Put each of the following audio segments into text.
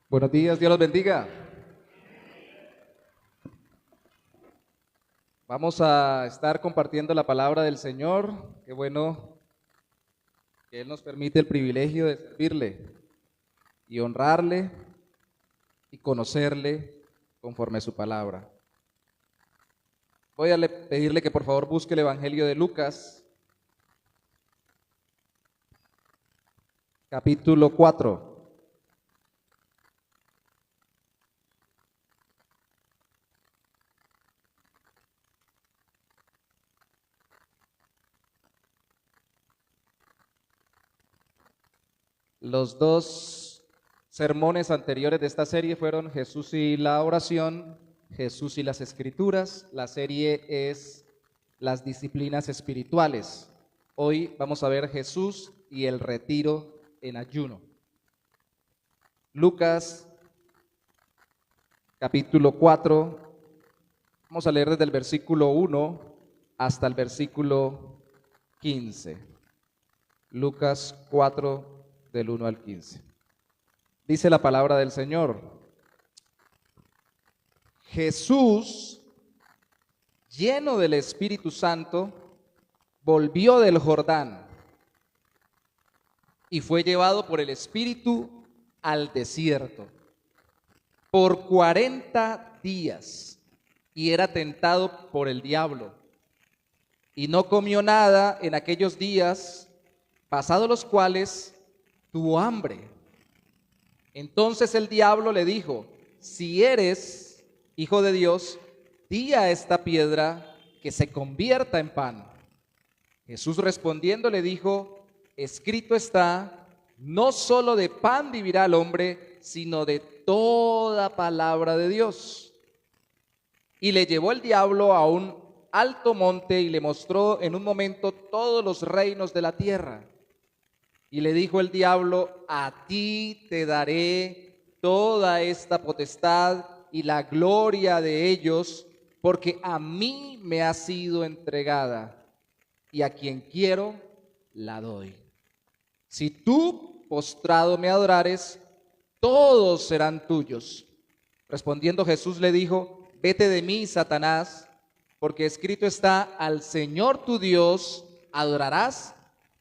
Buenos días, Dios los bendiga. Vamos a estar compartiendo la palabra del Señor. Qué bueno que Él nos permite el privilegio de servirle y honrarle y conocerle conforme a su palabra. Voy a pedirle que por favor busque el Evangelio de Lucas, capítulo 4. Los dos sermones anteriores de esta serie fueron Jesús y la oración, Jesús y las escrituras. La serie es las disciplinas espirituales. Hoy vamos a ver Jesús y el retiro en ayuno. Lucas, capítulo 4. Vamos a leer desde el versículo 1 hasta el versículo 15. Lucas 4, del 1 al 15. Dice la palabra del Señor: Jesús, lleno del Espíritu Santo, volvió del Jordán y fue llevado por el Espíritu al desierto por 40 días y era tentado por el diablo. Y no comió nada en aquellos días, pasados los cuales tuvo hambre. Entonces el diablo le dijo: si eres hijo de Dios, di a esta piedra que se convierta en pan. Jesús respondiendo le dijo: escrito está, no solo de pan vivirá el hombre, sino de toda palabra de Dios. Y le llevó el diablo a un alto monte y le mostró en un momento todos los reinos de la tierra. Y le dijo el diablo: a ti te daré toda esta potestad y la gloria de ellos, porque a mí me ha sido entregada, y a quien quiero la doy. Si tú, postrado, me adorares, todos serán tuyos. Respondiendo Jesús le dijo: vete de mí, Satanás, porque escrito está, al Señor tu Dios adorarás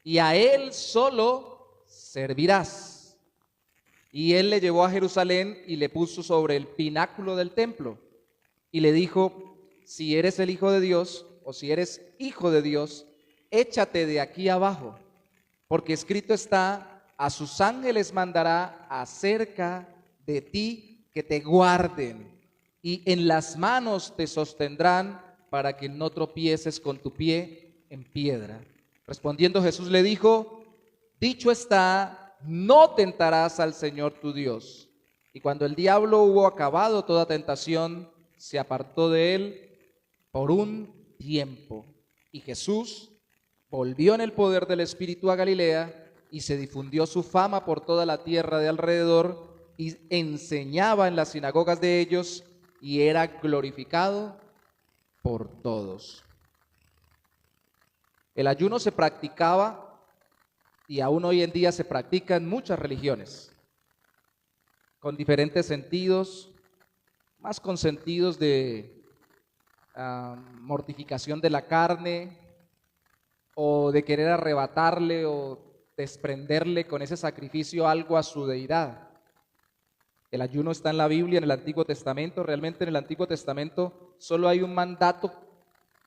y a Él solo servirás. Y Él le llevó a Jerusalén y le puso sobre el pináculo del templo y le dijo: si eres el Hijo de Dios, o si eres hijo de Dios, échate de aquí abajo, porque escrito está, a sus ángeles mandará acerca de ti que te guarden, y en las manos te sostendrán para que no tropieces con tu pie en piedra. Respondiendo Jesús le dijo: dicho está, no tentarás al Señor tu Dios. Y cuando el diablo hubo acabado toda tentación, se apartó de él por un tiempo. Y Jesús volvió en el poder del Espíritu a Galilea, y se difundió su fama por toda la tierra de alrededor, y enseñaba en las sinagogas de ellos, y era glorificado por todos. El ayuno se practicaba, y aún hoy en día se practica en muchas religiones, con diferentes sentidos, más con sentidos de mortificación de la carne, o de querer arrebatarle o desprenderle con ese sacrificio algo a su deidad. El ayuno está en la Biblia, en el Antiguo Testamento. Realmente en el Antiguo Testamento solo hay un mandato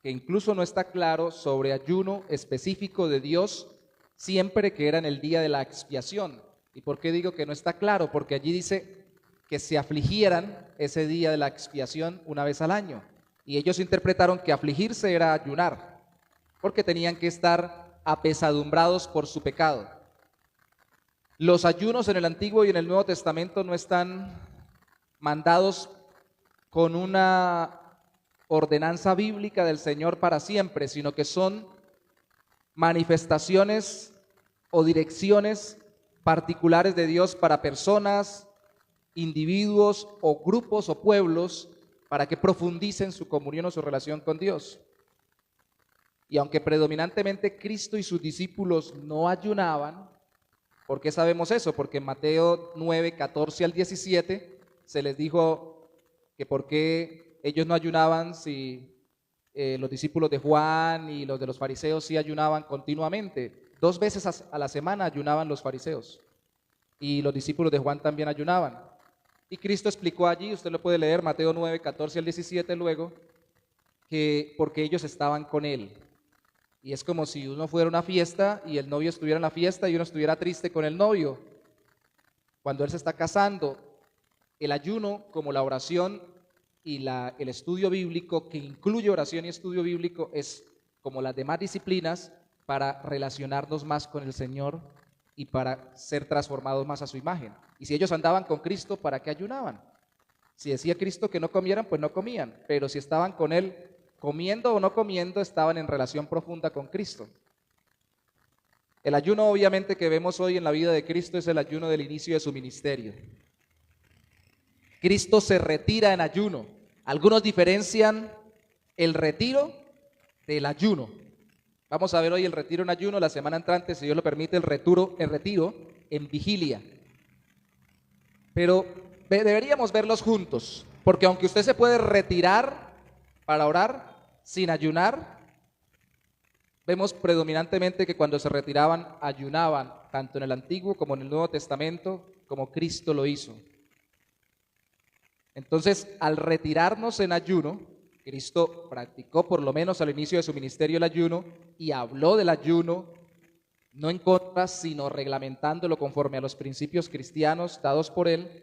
que incluso no está claro sobre ayuno específico de Dios, siempre que era en el día de la expiación. ¿Y por qué digo que no está claro? Porque allí dice que se afligieran ese día de la expiación una vez al año. Y ellos interpretaron que afligirse era ayunar, porque tenían que estar apesadumbrados por su pecado. Los ayunos en el Antiguo y en el Nuevo Testamento no están mandados con una ordenanza bíblica del Señor para siempre, sino que son manifestaciones o direcciones particulares de Dios para personas, individuos o grupos o pueblos, para que profundicen su comunión o su relación con Dios. Y aunque predominantemente Cristo y sus discípulos no ayunaban, ¿Por qué sabemos eso? Porque en Mateo 9, 14 al 17 se les dijo que por qué ellos no ayunaban si los discípulos de Juan y los de los fariseos sí ayunaban continuamente. 2 veces a la semana ayunaban los fariseos y los discípulos de Juan también ayunaban. Y Cristo explicó allí, usted lo puede leer, Mateo 9, 14 al 17 luego, que porque ellos estaban con él. Y es como si uno fuera a una fiesta y el novio estuviera en la fiesta y uno estuviera triste con el novio. Cuando él se está casando, el ayuno como la oración y el estudio bíblico, que incluye oración y estudio bíblico, es como las demás disciplinas para relacionarnos más con el Señor y para ser transformados más a su imagen. Y si ellos andaban con Cristo, ¿para qué ayunaban? Si decía Cristo que no comieran, pues no comían, pero si estaban con Él, comiendo o no comiendo, estaban en relación profunda con Cristo. El ayuno obviamente que vemos hoy en la vida de Cristo es el ayuno del inicio de su ministerio. Cristo se retira en ayuno. Algunos diferencian el retiro del ayuno. Vamos a ver hoy el retiro en ayuno, la semana entrante, si Dios lo permite, el retiro en vigilia. Pero deberíamos verlos juntos, porque aunque usted se puede retirar para orar sin ayunar, vemos predominantemente que cuando se retiraban, ayunaban, tanto en el Antiguo como en el Nuevo Testamento, como Cristo lo hizo. Entonces, al retirarnos en ayuno, Cristo practicó por lo menos al inicio de su ministerio el ayuno y habló del ayuno, no en contra, sino reglamentándolo conforme a los principios cristianos dados por él.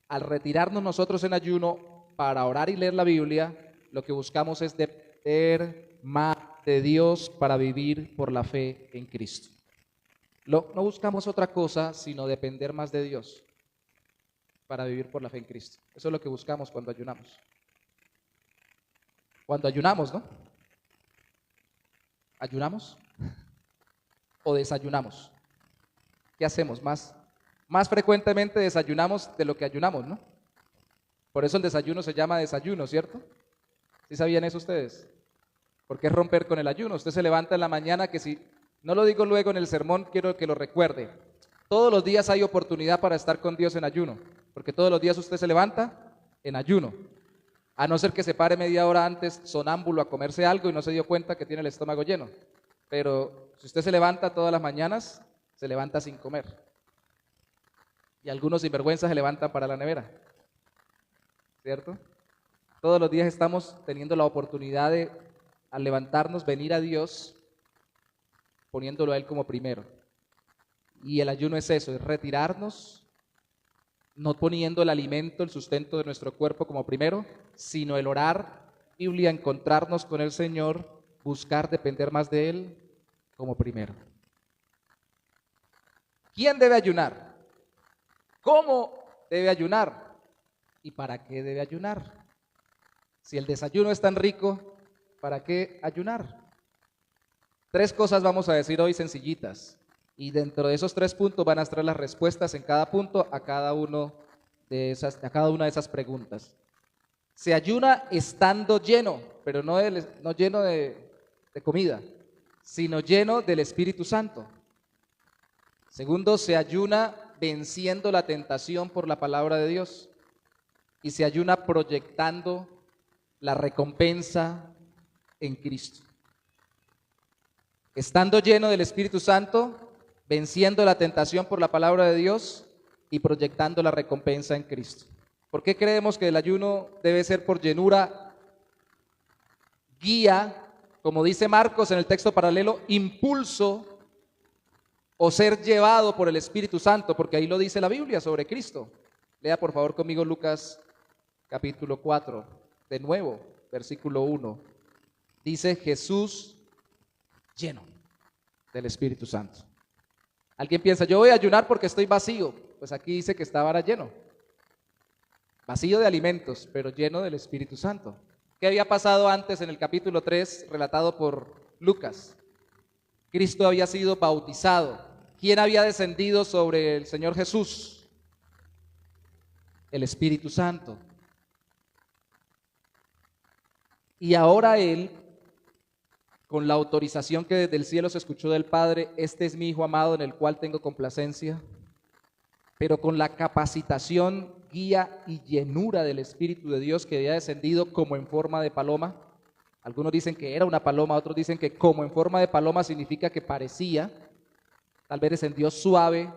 Al retirarnos nosotros en ayuno para orar y leer la Biblia, lo que buscamos es depender más de Dios para vivir por la fe en Cristo. No buscamos otra cosa sino depender más de Dios para vivir por la fe en Cristo. Eso es lo que buscamos cuando ayunamos. Cuando ayunamos, ¿no? ¿Ayunamos? ¿O desayunamos? ¿Qué hacemos? Más frecuentemente desayunamos de lo que ayunamos, ¿no? Por eso el desayuno se llama desayuno, ¿cierto? ¿Sí sabían eso ustedes? Porque es romper con el ayuno. Usted se levanta en la mañana, que si no lo digo luego en el sermón, quiero que lo recuerde. Todos los días hay oportunidad para estar con Dios en ayuno, porque todos los días usted se levanta en ayuno. A no ser que se pare media hora antes sonámbulo a comerse algo y no se dio cuenta que tiene el estómago lleno. Pero si usted se levanta todas las mañanas, se levanta sin comer. Y algunos sinvergüenzas se levantan para la nevera, ¿cierto? Todos los días estamos teniendo la oportunidad de, al levantarnos, venir a Dios poniéndolo a Él como primero. Y el ayuno es eso, es retirarnos, no poniendo el alimento, el sustento de nuestro cuerpo como primero, sino el orar, Biblia, encontrarnos con el Señor, buscar depender más de Él como primero. ¿Quién debe ayunar? ¿Cómo debe ayunar? ¿Y para qué debe ayunar? Si el desayuno es tan rico, ¿para qué ayunar? 3 cosas vamos a decir hoy sencillitas. Y dentro de esos 3 puntos van a estar las respuestas en cada punto a cada una de esas preguntas. Se ayuna estando lleno, pero no lleno de comida, sino lleno del Espíritu Santo. Segundo, se ayuna venciendo la tentación por la palabra de Dios. Y se ayuna proyectando la recompensa en Cristo. Estando lleno del Espíritu Santo, venciendo la tentación por la palabra de Dios y proyectando la recompensa en Cristo. ¿Por qué creemos que el ayuno debe ser por llenura, guía, como dice Marcos en el texto paralelo, impulso o ser llevado por el Espíritu Santo? Porque ahí lo dice la Biblia sobre Cristo. Lea por favor conmigo Lucas capítulo 4, de nuevo, versículo 1. Dice Jesús lleno del Espíritu Santo. Alguien piensa, yo voy a ayunar porque estoy vacío. Pues aquí dice que estaba ahora lleno. Vacío de alimentos, pero lleno del Espíritu Santo. ¿Qué había pasado antes en el capítulo 3, relatado por Lucas? Cristo había sido bautizado. ¿Quién había descendido sobre el Señor Jesús? El Espíritu Santo. Y ahora Él, con la autorización que desde el cielo se escuchó del Padre, este es mi Hijo amado en el cual tengo complacencia, pero con la capacitación, guía y llenura del Espíritu de Dios que había descendido como en forma de paloma. Algunos dicen que era una paloma, otros dicen que como en forma de paloma significa que parecía, tal vez descendió suave,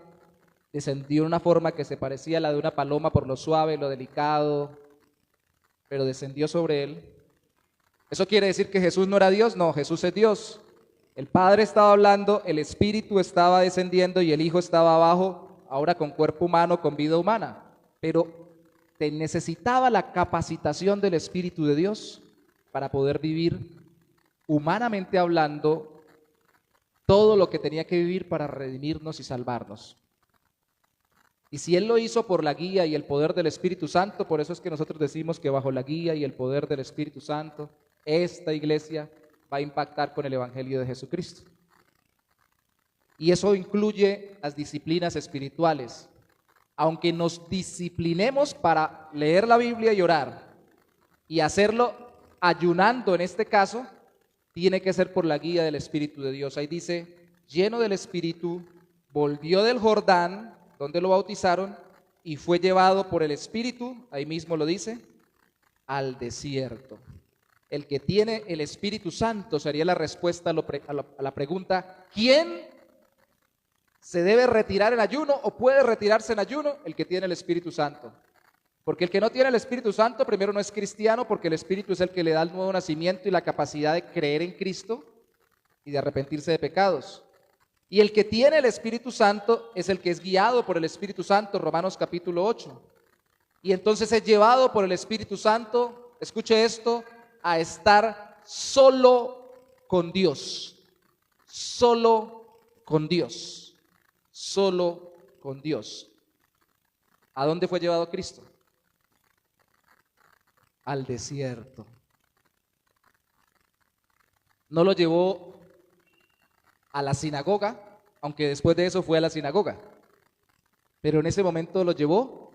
descendió en una forma que se parecía a la de una paloma por lo suave, lo delicado, pero descendió sobre él. ¿Eso quiere decir que Jesús no era Dios? No, Jesús es Dios. El Padre estaba hablando, el Espíritu estaba descendiendo y el Hijo estaba abajo, ahora con cuerpo humano, con vida humana. Pero te necesitaba la capacitación del Espíritu de Dios para poder vivir, humanamente hablando, todo lo que tenía que vivir para redimirnos y salvarnos. Y si Él lo hizo por la guía y el poder del Espíritu Santo, por eso es que nosotros decimos que bajo la guía y el poder del Espíritu Santo, esta iglesia va a impactar con el Evangelio de Jesucristo. Y eso incluye las disciplinas espirituales. Aunque nos disciplinemos para leer la Biblia y orar, y hacerlo ayunando en este caso, tiene que ser por la guía del Espíritu de Dios. Ahí dice, lleno del Espíritu, volvió del Jordán, donde lo bautizaron, y fue llevado por el Espíritu, ahí mismo lo dice, al desierto. El que tiene el Espíritu Santo sería la respuesta a la pregunta, ¿quién se debe retirar en ayuno o puede retirarse en ayuno? El que tiene el Espíritu Santo. Porque el que no tiene el Espíritu Santo, primero no es cristiano, porque el Espíritu es el que le da el nuevo nacimiento y la capacidad de creer en Cristo y de arrepentirse de pecados. Y el que tiene el Espíritu Santo es el que es guiado por el Espíritu Santo, Romanos capítulo 8. Y entonces es llevado por el Espíritu Santo, escuche esto, a estar solo con Dios. Solo con Dios. Solo con Dios. ¿A dónde fue llevado Cristo? Al desierto. No lo llevó a la sinagoga, aunque después de eso fue a la sinagoga, pero en ese momento lo llevó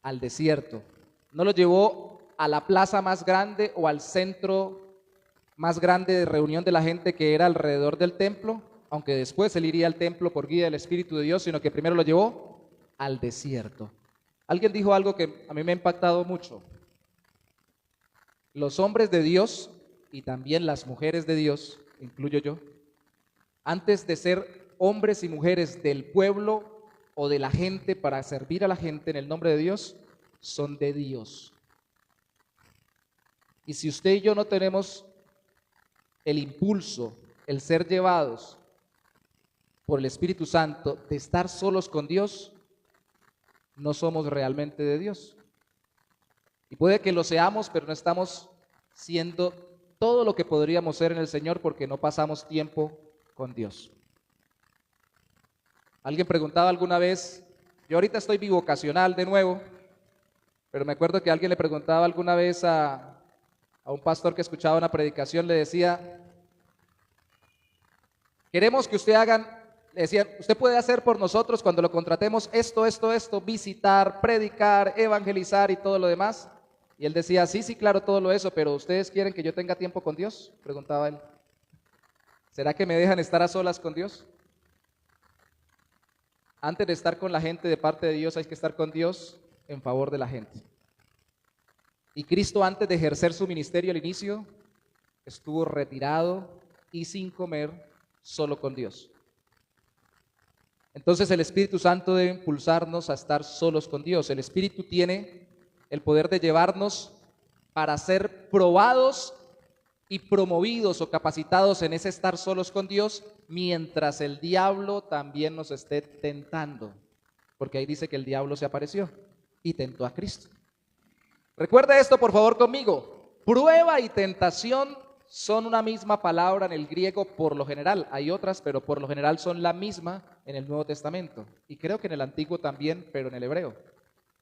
al desierto. No lo llevó a la plaza más grande o al centro más grande de reunión de la gente que era alrededor del templo, aunque después él iría al templo por guía del Espíritu de Dios, sino que primero lo llevó al desierto. Alguien dijo algo que a mí me ha impactado mucho. Los hombres de Dios y también las mujeres de Dios, incluyo yo, antes de ser hombres y mujeres del pueblo o de la gente para servir a la gente en el nombre de Dios, son de Dios. Y si usted y yo no tenemos el impulso, el ser llevados por el Espíritu Santo de estar solos con Dios, no somos realmente de Dios. Y puede que lo seamos, pero no estamos siendo todo lo que podríamos ser en el Señor porque no pasamos tiempo con Dios. Alguien preguntaba alguna vez, yo ahorita estoy bivocacional de nuevo, pero me acuerdo que alguien le preguntaba alguna vez a un pastor que escuchaba una predicación, le decía, queremos que usted le decían, usted puede hacer por nosotros cuando lo contratemos esto, visitar, predicar, evangelizar y todo lo demás. Y él decía, sí, claro, todo eso, pero ¿ustedes quieren que yo tenga tiempo con Dios? Preguntaba él. ¿Será que me dejan estar a solas con Dios? Antes de estar con la gente de parte de Dios, hay que estar con Dios en favor de la gente. Y Cristo, antes de ejercer su ministerio al inicio, estuvo retirado y sin comer, solo con Dios. Entonces el Espíritu Santo debe impulsarnos a estar solos con Dios. El Espíritu tiene el poder de llevarnos para ser probados y promovidos o capacitados en ese estar solos con Dios, mientras el diablo también nos esté tentando, porque ahí dice que el diablo se apareció y tentó a Cristo. Recuerda esto por favor conmigo, prueba y tentación son una misma palabra en el griego por lo general, hay otras, pero por lo general son la misma en el Nuevo Testamento, y creo que en el Antiguo también, pero en el hebreo.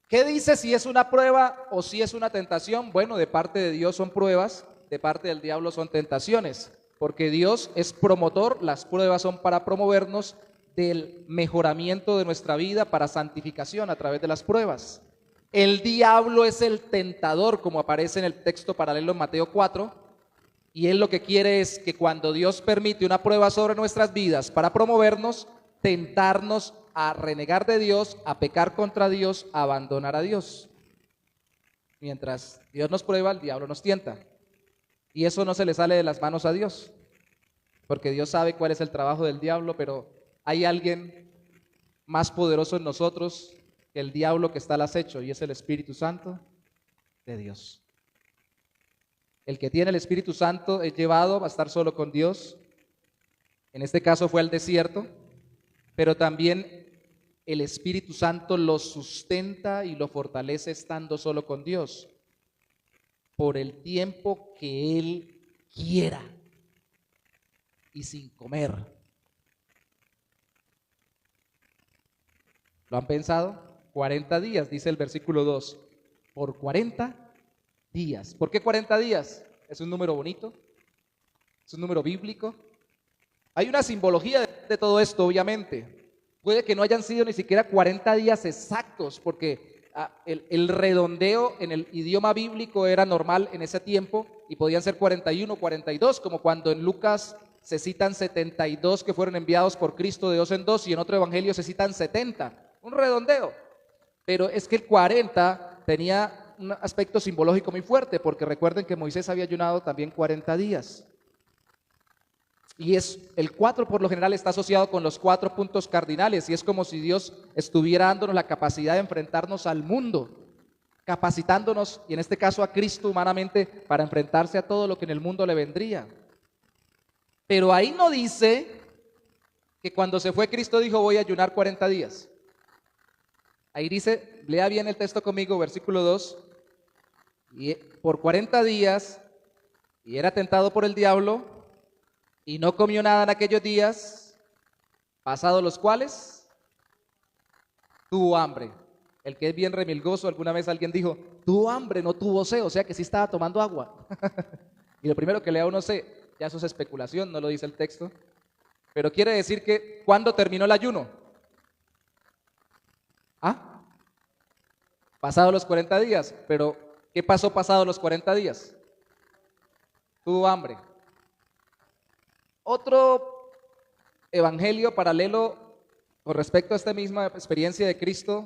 ¿Qué dice si es una prueba o si es una tentación? Bueno, de parte de Dios son pruebas, de parte del diablo son tentaciones, porque Dios es promotor, las pruebas son para promovernos del mejoramiento de nuestra vida, para santificación a través de las pruebas. El diablo es el tentador, como aparece en el texto paralelo en Mateo 4, Y Él lo que quiere es que cuando Dios permite una prueba sobre nuestras vidas para promovernos, tentarnos a renegar de Dios, a pecar contra Dios, a abandonar a Dios. Mientras Dios nos prueba, el diablo nos tienta. Y eso no se le sale de las manos a Dios, porque Dios sabe cuál es el trabajo del diablo, pero hay alguien más poderoso en nosotros que el diablo que está al acecho, y es el Espíritu Santo de Dios. El que tiene el Espíritu Santo es llevado a estar solo con Dios. En este caso fue al desierto, pero también el Espíritu Santo lo sustenta y lo fortalece estando solo con Dios por el tiempo que Él quiera y sin comer. ¿Lo han pensado? 40 días, dice el versículo 2. Por 40 días. ¿Por qué 40 días? Es un número bonito, es un número bíblico. Hay una simbología de todo esto, obviamente. Puede que no hayan sido ni siquiera 40 días exactos, porque el redondeo en el idioma bíblico era normal en ese tiempo y podían ser 41, 42, como cuando en Lucas se citan 72 que fueron enviados por Cristo de dos en dos, y en otro evangelio se citan 70, un redondeo. Pero es que el 40 tenía un aspecto simbológico muy fuerte, porque recuerden que Moisés había ayunado también 40 días. Y el 4 por lo general está asociado con los 4 puntos cardinales, y es como si Dios estuviera dándonos la capacidad de enfrentarnos al mundo, capacitándonos, y en este caso a Cristo humanamente, para enfrentarse a todo lo que en el mundo le vendría. Pero ahí no dice que cuando se fue Cristo dijo voy a ayunar 40 días. Ahí dice, lea bien el texto conmigo, versículo 2, y por 40 días, y era tentado por el diablo, y no comió nada en aquellos días, pasados los cuales tuvo hambre. El que es bien remilgoso, alguna vez alguien dijo, tuvo hambre, no tuvo sed, o sea que sí estaba tomando agua. Y lo primero que lea uno sed, ya eso es especulación, no lo dice el texto, pero quiere decir que, ¿cuándo terminó el ayuno? ¿Ah? Pasados los 40 días, pero ¿qué pasó pasados los 40 días? Tuvo hambre. Otro evangelio paralelo con respecto a esta misma experiencia de Cristo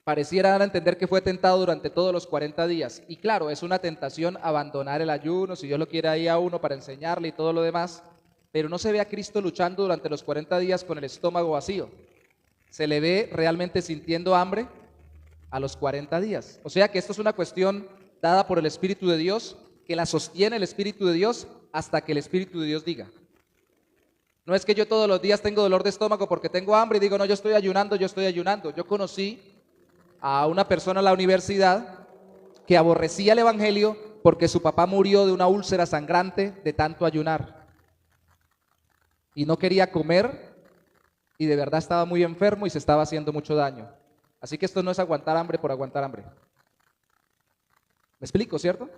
pareciera dar a entender que fue tentado durante todos los 40 días. Y claro, es una tentación abandonar el ayuno, si Dios lo quiere ahí a uno para enseñarle y todo lo demás, pero no se ve a Cristo luchando durante los 40 días con el estómago vacío. Se le ve realmente sintiendo hambre a los 40 días. O sea que esto es una cuestión dada por el Espíritu de Dios, que la sostiene el Espíritu de Dios hasta que el Espíritu de Dios diga. No es que yo todos los días tengo dolor de estómago porque tengo hambre y digo, no, yo estoy ayunando, yo estoy ayunando. Yo conocí a una persona en la universidad que aborrecía el evangelio porque su papá murió de una úlcera sangrante de tanto ayunar. Y no quería comer y de verdad estaba muy enfermo y se estaba haciendo mucho daño. Así que esto no es aguantar hambre por aguantar hambre. ¿Me explico, cierto?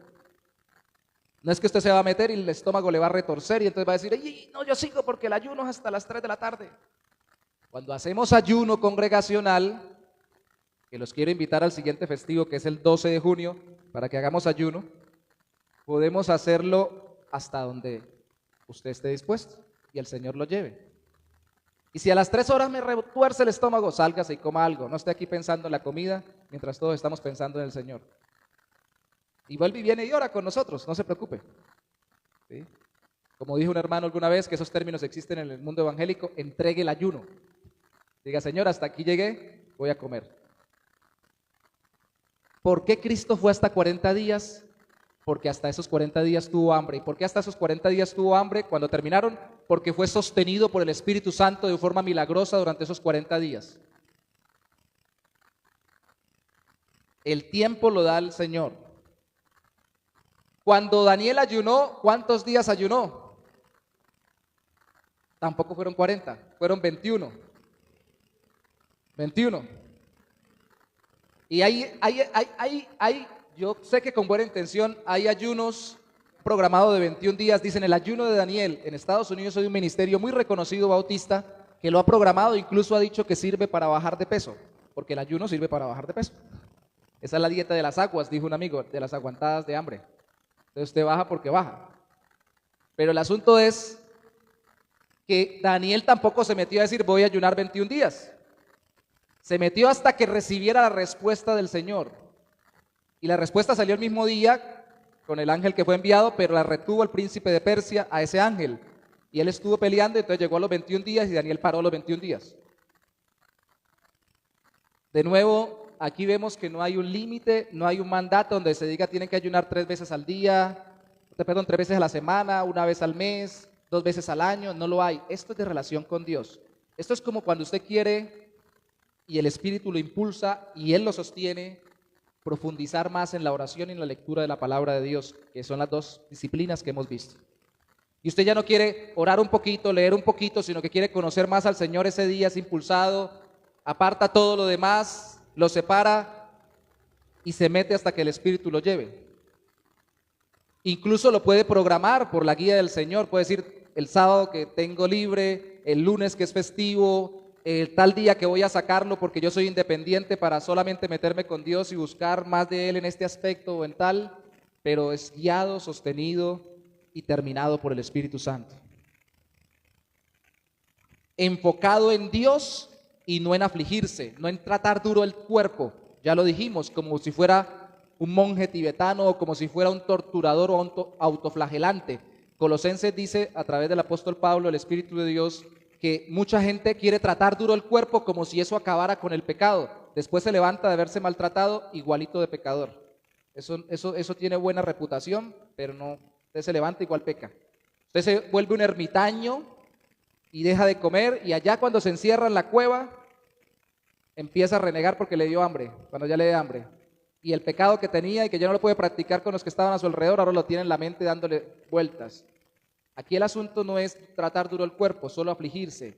No es que usted se va a meter y el estómago le va a retorcer y entonces va a decir, "Ey, no, yo sigo porque el ayuno es hasta las 3 de la tarde. Cuando hacemos ayuno congregacional, que los quiero invitar al siguiente festivo, que es el 12 de junio, para que hagamos ayuno, podemos hacerlo hasta donde usted esté dispuesto y el Señor lo lleve. Y si a las 3 horas me retuerce el estómago, sálgase y coma algo. No esté aquí pensando en la comida mientras todos estamos pensando en el Señor. Y vuelve y viene y ora con nosotros, no se preocupe. ¿Sí? Como dijo un hermano alguna vez, que esos términos existen en el mundo evangélico, entregue el ayuno. Diga, Señor, hasta aquí llegué, voy a comer. ¿Por qué Cristo fue hasta 40 días? Porque hasta esos 40 días tuvo hambre. ¿Y por qué hasta esos 40 días tuvo hambre? Cuando terminaron, porque fue sostenido por el Espíritu Santo de forma milagrosa durante esos 40 días. El tiempo lo da el Señor. Cuando Daniel ayunó, ¿cuántos días ayunó? Tampoco fueron 40, fueron 21. 21. Y yo sé que con buena intención hay ayunos programados de 21 días. Dicen el ayuno de Daniel. En Estados Unidos hay un ministerio muy reconocido bautista que lo ha programado, incluso ha dicho que sirve para bajar de peso, porque el ayuno sirve para bajar de peso. Esa es la dieta de las aguas, dijo un amigo, de las aguantadas de hambre. Entonces usted baja porque baja. Pero el asunto es que Daniel tampoco se metió a decir voy a ayunar 21 días. Se metió hasta que recibiera la respuesta del Señor. Y la respuesta salió el mismo día con el ángel que fue enviado, pero la retuvo el príncipe de Persia a ese ángel. Y él estuvo peleando, entonces llegó a los 21 días y Daniel paró los 21 días. De nuevo, aquí vemos que no hay un límite, no hay un mandato donde se diga tienen que ayunar 3 veces al día, 3 veces a la semana, 1 vez al mes, 2 veces al año, no lo hay. Esto es de relación con Dios. Esto es como cuando usted quiere y el Espíritu lo impulsa y Él lo sostiene, profundizar más en la oración y en la lectura de la palabra de Dios, que son las 2 disciplinas que hemos visto. Y usted ya no quiere orar un poquito, leer un poquito, sino que quiere conocer más al Señor ese día, es impulsado, aparta todo lo demás, lo separa y se mete hasta que el Espíritu lo lleve. Incluso lo puede programar por la guía del Señor, puede decir el sábado que tengo libre, el lunes que es festivo, el tal día que voy a sacarlo porque yo soy independiente para solamente meterme con Dios y buscar más de Él en este aspecto o en tal, pero es guiado, sostenido y terminado por el Espíritu Santo. Enfocado en Dios y no en afligirse, no en tratar duro el cuerpo, ya lo dijimos, como si fuera un monje tibetano o como si fuera un torturador o autoflagelante. Colosenses dice a través del apóstol Pablo, el Espíritu de Dios, que mucha gente quiere tratar duro el cuerpo como si eso acabara con el pecado. Después se levanta de haberse maltratado igualito de pecador. Eso tiene buena reputación, pero no, usted se levanta igual peca. Usted se vuelve un ermitaño y deja de comer y allá cuando se encierra en la cueva empieza a renegar porque le dio hambre, cuando ya le dio hambre. Y el pecado que tenía y que ya no lo puede practicar con los que estaban a su alrededor, ahora lo tiene en la mente dándole vueltas. Aquí el asunto no es tratar duro el cuerpo, solo afligirse,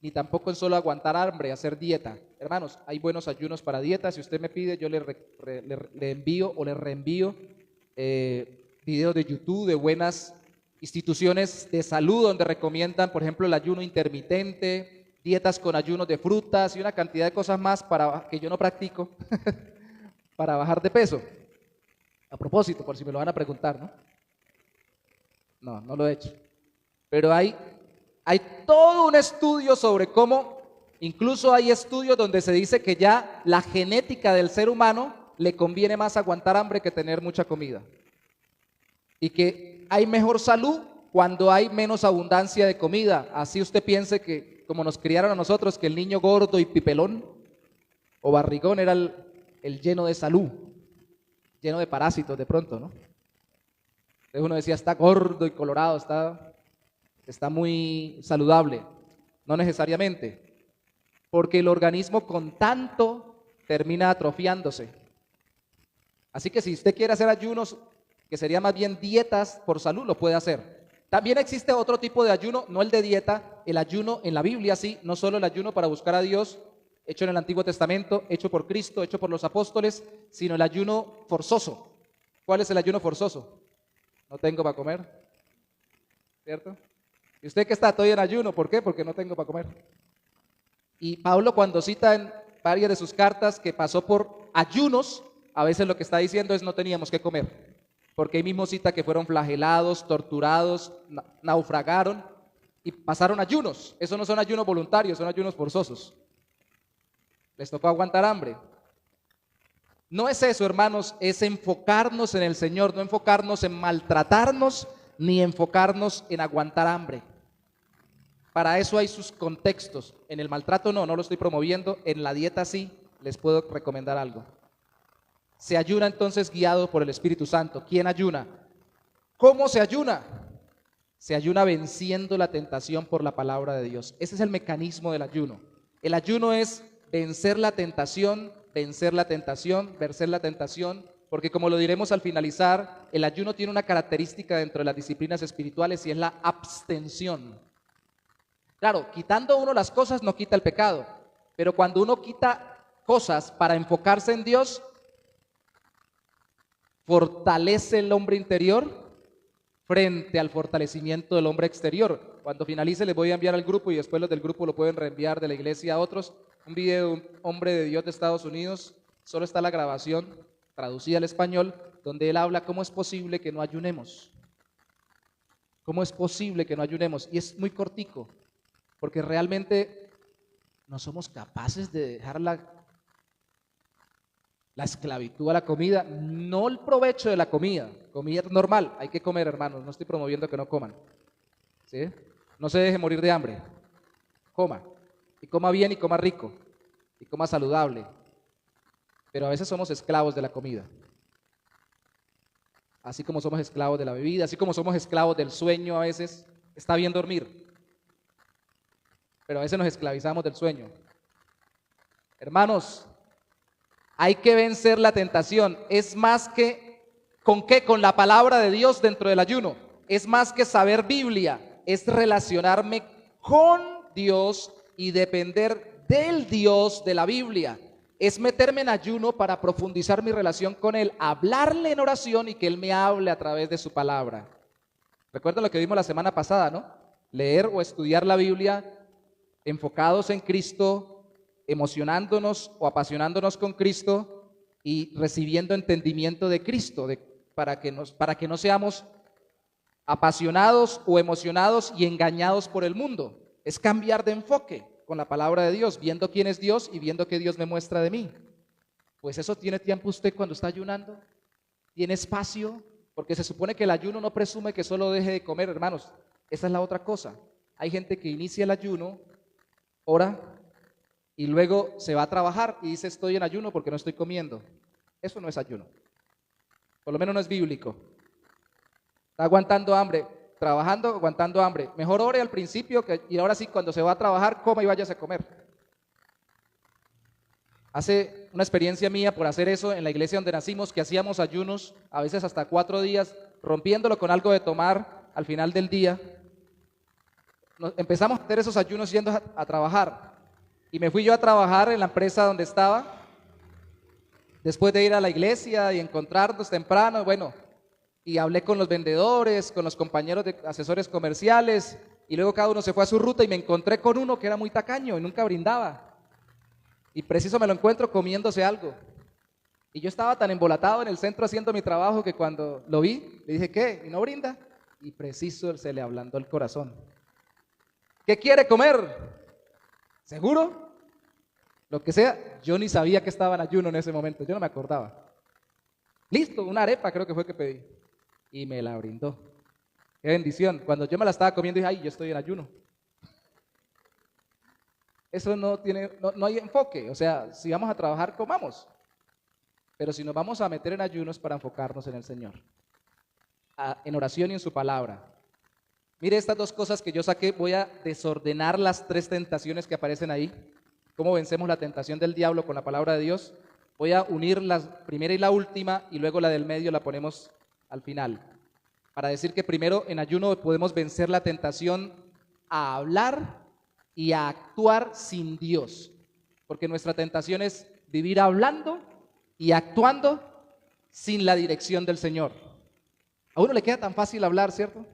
ni tampoco es solo aguantar hambre, hacer dieta. Hermanos, hay buenos ayunos para dieta. Si usted me pide, yo le envío o le reenvío videos de YouTube de buenas instituciones de salud donde recomiendan, por ejemplo, el ayuno intermitente, dietas con ayunos de frutas y una cantidad de cosas más que yo no practico para bajar de peso. A propósito, por si me lo van a preguntar, ¿no? No lo he hecho. Pero hay todo un estudio sobre cómo, incluso hay estudios donde se dice que ya la genética del ser humano le conviene más aguantar hambre que tener mucha comida. Y que hay mejor salud cuando hay menos abundancia de comida. Así usted piense que, como nos criaron a nosotros, que el niño gordo y pipelón o barrigón era el lleno de salud, lleno de parásitos de pronto, ¿no? Entonces uno decía, está gordo y colorado, está muy saludable. No necesariamente, porque el organismo con tanto termina atrofiándose. Así que si usted quiere hacer ayunos, que sería más bien dietas por salud, lo puede hacer. También existe otro tipo de ayuno, no el de dieta, el ayuno en la Biblia, sí, no solo el ayuno para buscar a Dios, hecho en el Antiguo Testamento, hecho por Cristo, hecho por los apóstoles, sino el ayuno forzoso. ¿Cuál es el ayuno forzoso? No tengo para comer, ¿cierto? ¿Y usted que está todavía en ayuno? ¿Por qué? Porque no tengo para comer. Y Pablo, cuando cita en varias de sus cartas que pasó por ayunos, a veces lo que está diciendo es no teníamos que comer, porque ahí mismo cita que fueron flagelados, torturados, naufragaron y pasaron ayunos. Esos no son ayunos voluntarios, son ayunos forzosos. Les tocó aguantar hambre. No es eso, hermanos, es enfocarnos en el Señor, no enfocarnos en maltratarnos, ni enfocarnos en aguantar hambre. Para eso hay sus contextos. En el maltrato no lo estoy promoviendo, en la dieta sí, les puedo recomendar algo. Se ayuna entonces guiado por el Espíritu Santo. ¿Quién ayuna? ¿Cómo se ayuna? Se ayuna venciendo la tentación por la palabra de Dios. Ese es el mecanismo del ayuno. El ayuno es vencer la tentación, porque como lo diremos al finalizar, el ayuno tiene una característica dentro de las disciplinas espirituales y es la abstención. Claro, quitando uno las cosas no quita el pecado, pero cuando uno quita cosas para enfocarse en Dios, fortalece el hombre interior frente al fortalecimiento del hombre exterior. Cuando finalice les voy a enviar al grupo y después los del grupo lo pueden reenviar de la iglesia a otros. Un video de un hombre de Dios de Estados Unidos, solo está la grabación, traducida al español, donde él habla cómo es posible que no ayunemos. ¿Cómo es posible que no ayunemos? Y es muy cortico, porque realmente no somos capaces de dejar la esclavitud a la comida, no el provecho de la comida. Comida normal, hay que comer, hermanos, no estoy promoviendo que no coman, ¿sí? No se deje morir de hambre, coma, y coma bien y coma rico, y coma saludable, pero a veces somos esclavos de la comida, así como somos esclavos de la bebida, así como somos esclavos del sueño. A veces está bien dormir, pero a veces nos esclavizamos del sueño. Hermanos, hay que vencer la tentación. Es más que, ¿con qué? Con la palabra de Dios dentro del ayuno. Es más que saber Biblia, es relacionarme con Dios y depender del Dios de la Biblia. Es meterme en ayuno para profundizar mi relación con Él, hablarle en oración y que Él me hable a través de su palabra. Recuerden lo que vimos la semana pasada, ¿no? Leer o estudiar la Biblia enfocados en Cristo, emocionándonos o apasionándonos con Cristo y recibiendo entendimiento de Cristo, para que no seamos apasionados o emocionados y engañados por el mundo. Es cambiar de enfoque con la palabra de Dios, viendo quién es Dios y viendo qué Dios me muestra de mí. Pues eso tiene tiempo usted cuando está ayunando, tiene espacio, porque se supone que el ayuno no presume que solo deje de comer, hermanos. Esa es la otra cosa. Hay gente que inicia el ayuno, ora y luego se va a trabajar y dice estoy en ayuno porque no estoy comiendo. Eso no es ayuno, por lo menos no es bíblico. Está aguantando hambre, trabajando, aguantando hambre. Mejor ore al principio y ahora sí, cuando se va a trabajar, coma y váyase a comer. Hace una experiencia mía por hacer eso en la iglesia donde nacimos, que hacíamos ayunos, a veces hasta 4 días, rompiéndolo con algo de tomar al final del día. Empezamos a hacer esos ayunos yendo a trabajar. Y me fui yo a trabajar en la empresa donde estaba, después de ir a la iglesia y encontrarnos temprano, bueno, y hablé con los vendedores, con los compañeros de asesores comerciales, y luego cada uno se fue a su ruta y me encontré con uno que era muy tacaño y nunca brindaba. Y preciso me lo encuentro comiéndose algo. Y yo estaba tan embolatado en el centro haciendo mi trabajo que cuando lo vi, le dije, ¿qué? ¿Y no brinda? Y preciso se le ablandó el corazón. ¿Qué quiere comer? ¿Seguro? Lo que sea. Yo ni sabía que estaba en ayuno en ese momento, yo no me acordaba. Listo, una arepa creo que fue que pedí. Y me la brindó. Qué bendición. Cuando yo me la estaba comiendo dije, ay, yo estoy en ayuno. Eso no hay enfoque. O sea, si vamos a trabajar, comamos. Pero si nos vamos a meter en ayunos para enfocarnos en el Señor, en oración y en su palabra. Mire estas 2 cosas que yo saqué. Voy a desordenar las 3 tentaciones que aparecen ahí. Cómo vencemos la tentación del diablo con la palabra de Dios. Voy a unir la primera y la última y luego la del medio la ponemos al final. Para decir que primero en ayuno podemos vencer la tentación a hablar y a actuar sin Dios. Porque nuestra tentación es vivir hablando y actuando sin la dirección del Señor. A uno le queda tan fácil hablar, ¿cierto?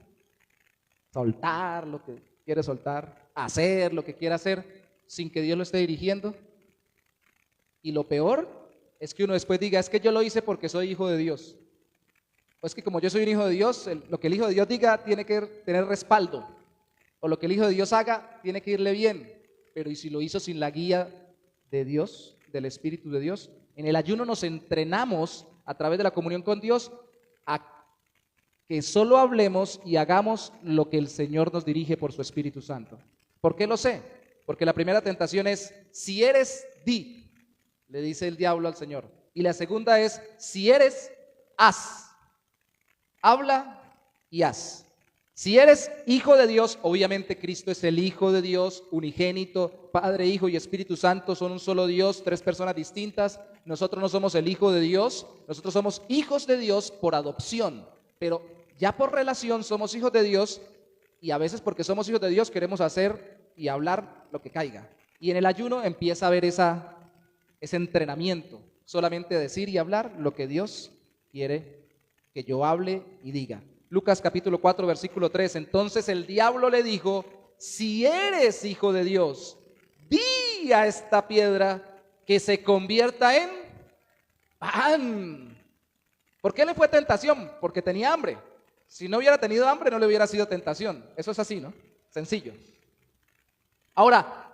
Soltar lo que quiere soltar, hacer lo que quiere hacer sin que Dios lo esté dirigiendo. Y lo peor es que uno después diga, es que yo lo hice porque soy hijo de Dios. O es que como yo soy un hijo de Dios, lo que el hijo de Dios diga tiene que tener respaldo. O lo que el hijo de Dios haga tiene que irle bien. Pero ¿y si lo hizo sin la guía de Dios, del Espíritu de Dios? En el ayuno nos entrenamos a través de la comunión con Dios a que solo hablemos y hagamos lo que el Señor nos dirige por su Espíritu Santo. ¿Por qué lo sé? Porque la primera tentación es, si eres, di, le dice el diablo al Señor. Y la segunda es, si eres, haz. Habla y haz. Si eres hijo de Dios, obviamente Cristo es el Hijo de Dios, unigénito, Padre, Hijo y Espíritu Santo son un solo Dios, 3 personas distintas. Nosotros no somos el Hijo de Dios, nosotros somos hijos de Dios por adopción, pero ya por relación somos hijos de Dios y a veces porque somos hijos de Dios queremos hacer y hablar lo que caiga. Y en el ayuno empieza a haber ese entrenamiento, solamente decir y hablar lo que Dios quiere que yo hable y diga. Lucas capítulo 4 versículo 3, entonces el diablo le dijo, si eres hijo de Dios, di a esta piedra que se convierta en ¡Pan! ¿Por qué le fue tentación? Porque tenía hambre. Si no hubiera tenido hambre, no le hubiera sido tentación. Eso es así, ¿no? Sencillo. Ahora,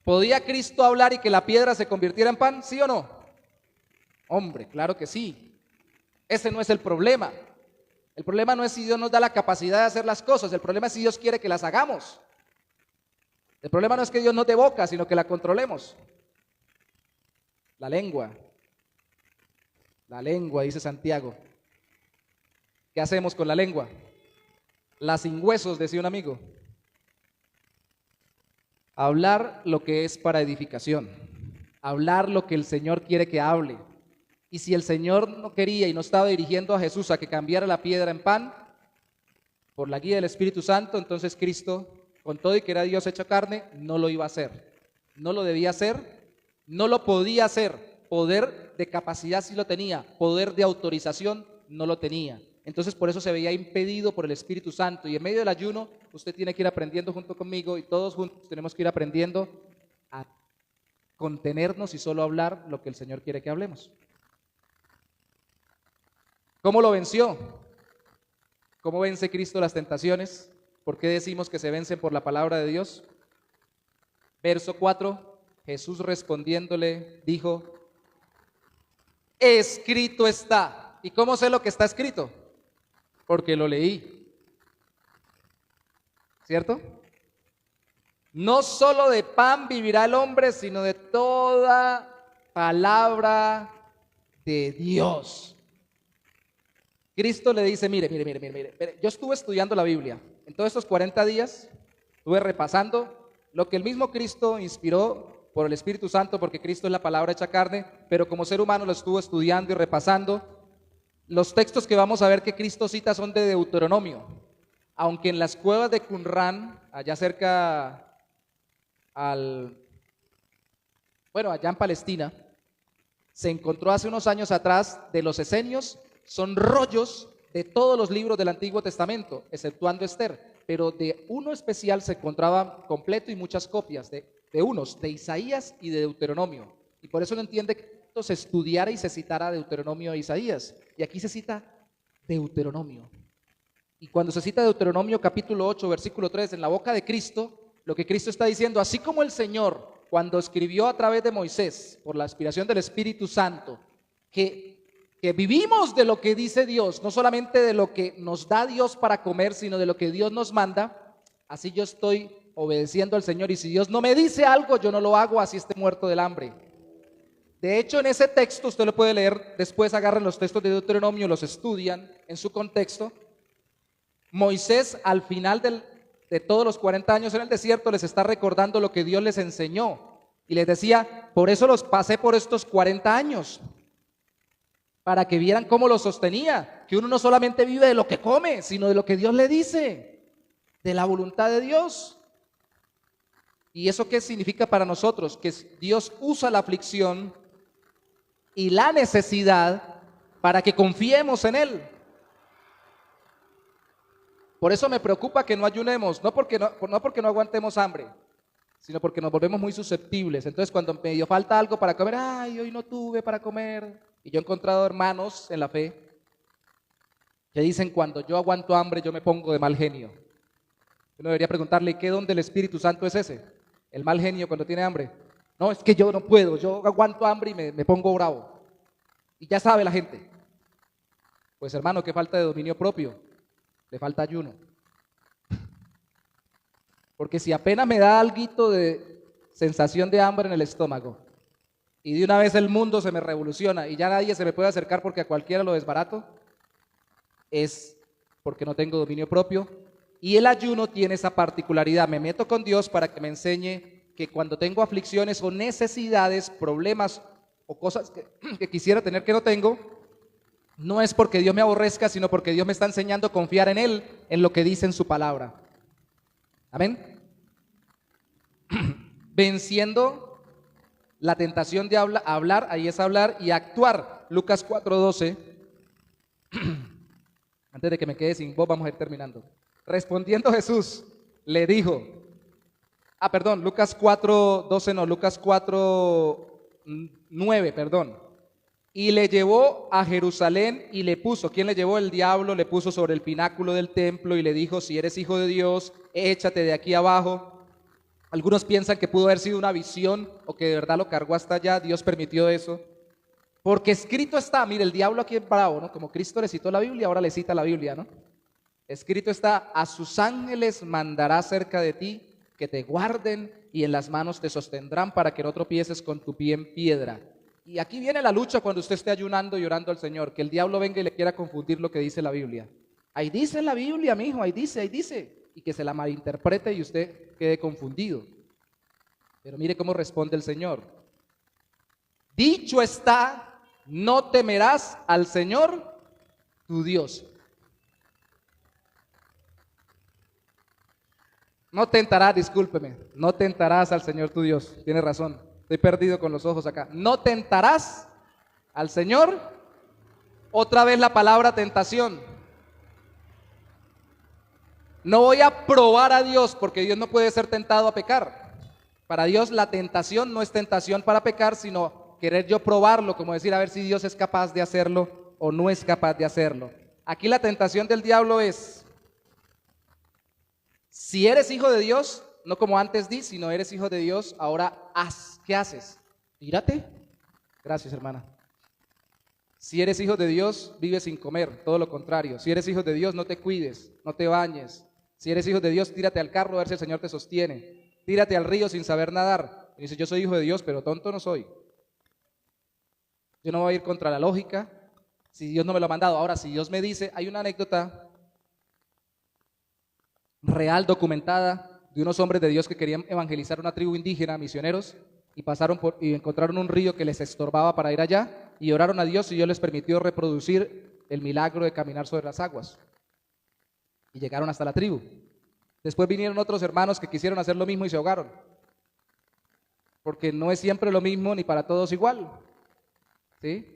¿podía Cristo hablar y que la piedra se convirtiera en pan? ¿Sí o no? Hombre, claro que sí. Ese no es el problema. El problema no es si Dios nos da la capacidad de hacer las cosas. El problema es si Dios quiere que las hagamos. El problema no es que Dios nos dé boca, sino que la controlemos. La lengua, dice Santiago. ¿Qué hacemos con la lengua? La sin huesos, decía un amigo. Hablar lo que es para edificación. Hablar lo que el Señor quiere que hable. Y si el Señor no quería y no estaba dirigiendo a Jesús a que cambiara la piedra en pan, por la guía del Espíritu Santo, entonces Cristo, con todo y que era Dios hecho carne, no lo iba a hacer. No lo debía hacer, no lo podía hacer. Poder de capacidad sí lo tenía, poder de autorización no lo tenía. Entonces por eso se veía impedido por el Espíritu Santo. Y en medio del ayuno, usted tiene que ir aprendiendo junto conmigo y todos juntos tenemos que ir aprendiendo a contenernos y solo hablar lo que el Señor quiere que hablemos. ¿Cómo lo venció? ¿Cómo vence Cristo las tentaciones? ¿Por qué decimos que se vencen por la palabra de Dios? Verso 4, Jesús respondiéndole dijo, escrito está. ¿Y cómo sé lo que está escrito? Porque lo leí. ¿Cierto? No solo de pan vivirá el hombre, sino de toda palabra de Dios. Cristo le dice, mire, yo estuve estudiando la Biblia. En todos estos 40 días estuve repasando lo que el mismo Cristo inspiró por el Espíritu Santo, porque Cristo es la palabra hecha carne, pero como ser humano lo estuvo estudiando y repasando. Los textos que vamos a ver que Cristo cita son de Deuteronomio, aunque en las cuevas de Qumran, allá cerca allá en Palestina, se encontró hace unos años atrás de los esenios. Son rollos de todos los libros del Antiguo Testamento, exceptuando Esther, pero de uno especial se encontraba completo y muchas copias de unos, de Isaías y de Deuteronomio. Y por eso no entiende que se estudiara y se citara Deuteronomio e Isaías. Y aquí se cita Deuteronomio. Y cuando se cita Deuteronomio capítulo 8, versículo 3, en la boca de Cristo, lo que Cristo está diciendo, así como el Señor, cuando escribió a través de Moisés, por la inspiración del Espíritu Santo, que vivimos de lo que dice Dios, no solamente de lo que nos da Dios para comer, sino de lo que Dios nos manda, así yo estoy obedeciendo al Señor. Y si Dios no me dice algo, yo no lo hago, así esté muerto del hambre. De hecho, en ese texto, usted lo puede leer, después agarran los textos de Deuteronomio, los estudian en su contexto. Moisés, al final de todos los 40 años en el desierto, les está recordando lo que Dios les enseñó. Y les decía, por eso los pasé por estos 40 años. Para que vieran cómo lo sostenía, que uno no solamente vive de lo que come, sino de lo que Dios le dice, de la voluntad de Dios. ¿Y eso qué significa para nosotros? Que Dios usa la aflicción y la necesidad para que confiemos en Él. Por eso me preocupa que no ayunemos, no porque no aguantemos hambre, sino porque nos volvemos muy susceptibles. Entonces cuando me dio falta algo para comer, ay, hoy no tuve para comer. Y yo he encontrado hermanos en la fe que dicen, cuando yo aguanto hambre yo me pongo de mal genio. Uno debería preguntarle, ¿qué don del Espíritu Santo es ese? El mal genio cuando tiene hambre. No, es que yo no puedo, yo aguanto hambre y me pongo bravo. Y ya sabe la gente. Pues hermano, qué falta de dominio propio, le falta ayuno. Porque si apenas me da alguito de sensación de hambre en el estómago, y de una vez el mundo se me revoluciona y ya nadie se me puede acercar porque a cualquiera lo desbarato, es porque no tengo dominio propio. Y el ayuno tiene esa particularidad, me meto con Dios para que me enseñe que cuando tengo aflicciones o necesidades, problemas o cosas que quisiera tener que no tengo, no es porque Dios me aborrezca, sino porque Dios me está enseñando a confiar en Él, en lo que dice en su palabra. Amén. Venciendo la tentación de hablar, ahí es hablar y actuar. Lucas 4:12. Antes de que me quede sin voz, vamos a ir terminando. Respondiendo Jesús, le dijo, Lucas 4:12 no, Lucas 4:9, perdón. Y le llevó a Jerusalén y le puso, ¿quién le llevó? El diablo, le puso sobre el pináculo del templo y le dijo, si eres hijo de Dios, échate de aquí abajo. Algunos piensan que pudo haber sido una visión o que de verdad lo cargó hasta allá, Dios permitió eso. Porque escrito está, mire, el diablo aquí es bravo, ¿no? Como Cristo le citó la Biblia, ahora le cita la Biblia, ¿no? Escrito está, a sus ángeles mandará cerca de ti que te guarden y en las manos te sostendrán para que no tropieces con tu pie en piedra. Y aquí viene la lucha cuando usted esté ayunando y orando al Señor, que el diablo venga y le quiera confundir lo que dice la Biblia. Ahí dice en la Biblia, mi hijo, ahí dice, y que se la malinterprete y usted quede confundido. Pero mire cómo responde el Señor. Dicho está, no temerás al Señor tu Dios. No tentarás, discúlpeme, no tentarás al Señor tu Dios. Tiene razón, estoy perdido con los ojos acá. No tentarás al Señor. Otra vez la palabra tentación. No voy a probar a Dios porque Dios no puede ser tentado a pecar. Para Dios la tentación no es tentación para pecar, sino querer yo probarlo, como decir a ver si Dios es capaz de hacerlo o no es capaz de hacerlo. Aquí la tentación del diablo es, si eres hijo de Dios, no como antes di, sino eres hijo de Dios, ahora haz. ¿Qué haces? Tírate. Gracias, hermana. Si eres hijo de Dios, vive sin comer, todo lo contrario. Si eres hijo de Dios, no te cuides, no te bañes. Si eres hijo de Dios, tírate al carro a ver si el Señor te sostiene. Tírate al río sin saber nadar. Y dice, yo soy hijo de Dios, pero tonto no soy. Yo no voy a ir contra la lógica si Dios no me lo ha mandado. Ahora, si Dios me dice, hay una anécdota real, documentada, de unos hombres de Dios que querían evangelizar una tribu indígena, misioneros, y pasaron y encontraron un río que les estorbaba para ir allá, y oraron a Dios y Dios les permitió reproducir el milagro de caminar sobre las aguas. Y llegaron hasta la tribu. Después vinieron otros hermanos que quisieron hacer lo mismo y se ahogaron. Porque no es siempre lo mismo ni para todos igual. ¿Sí?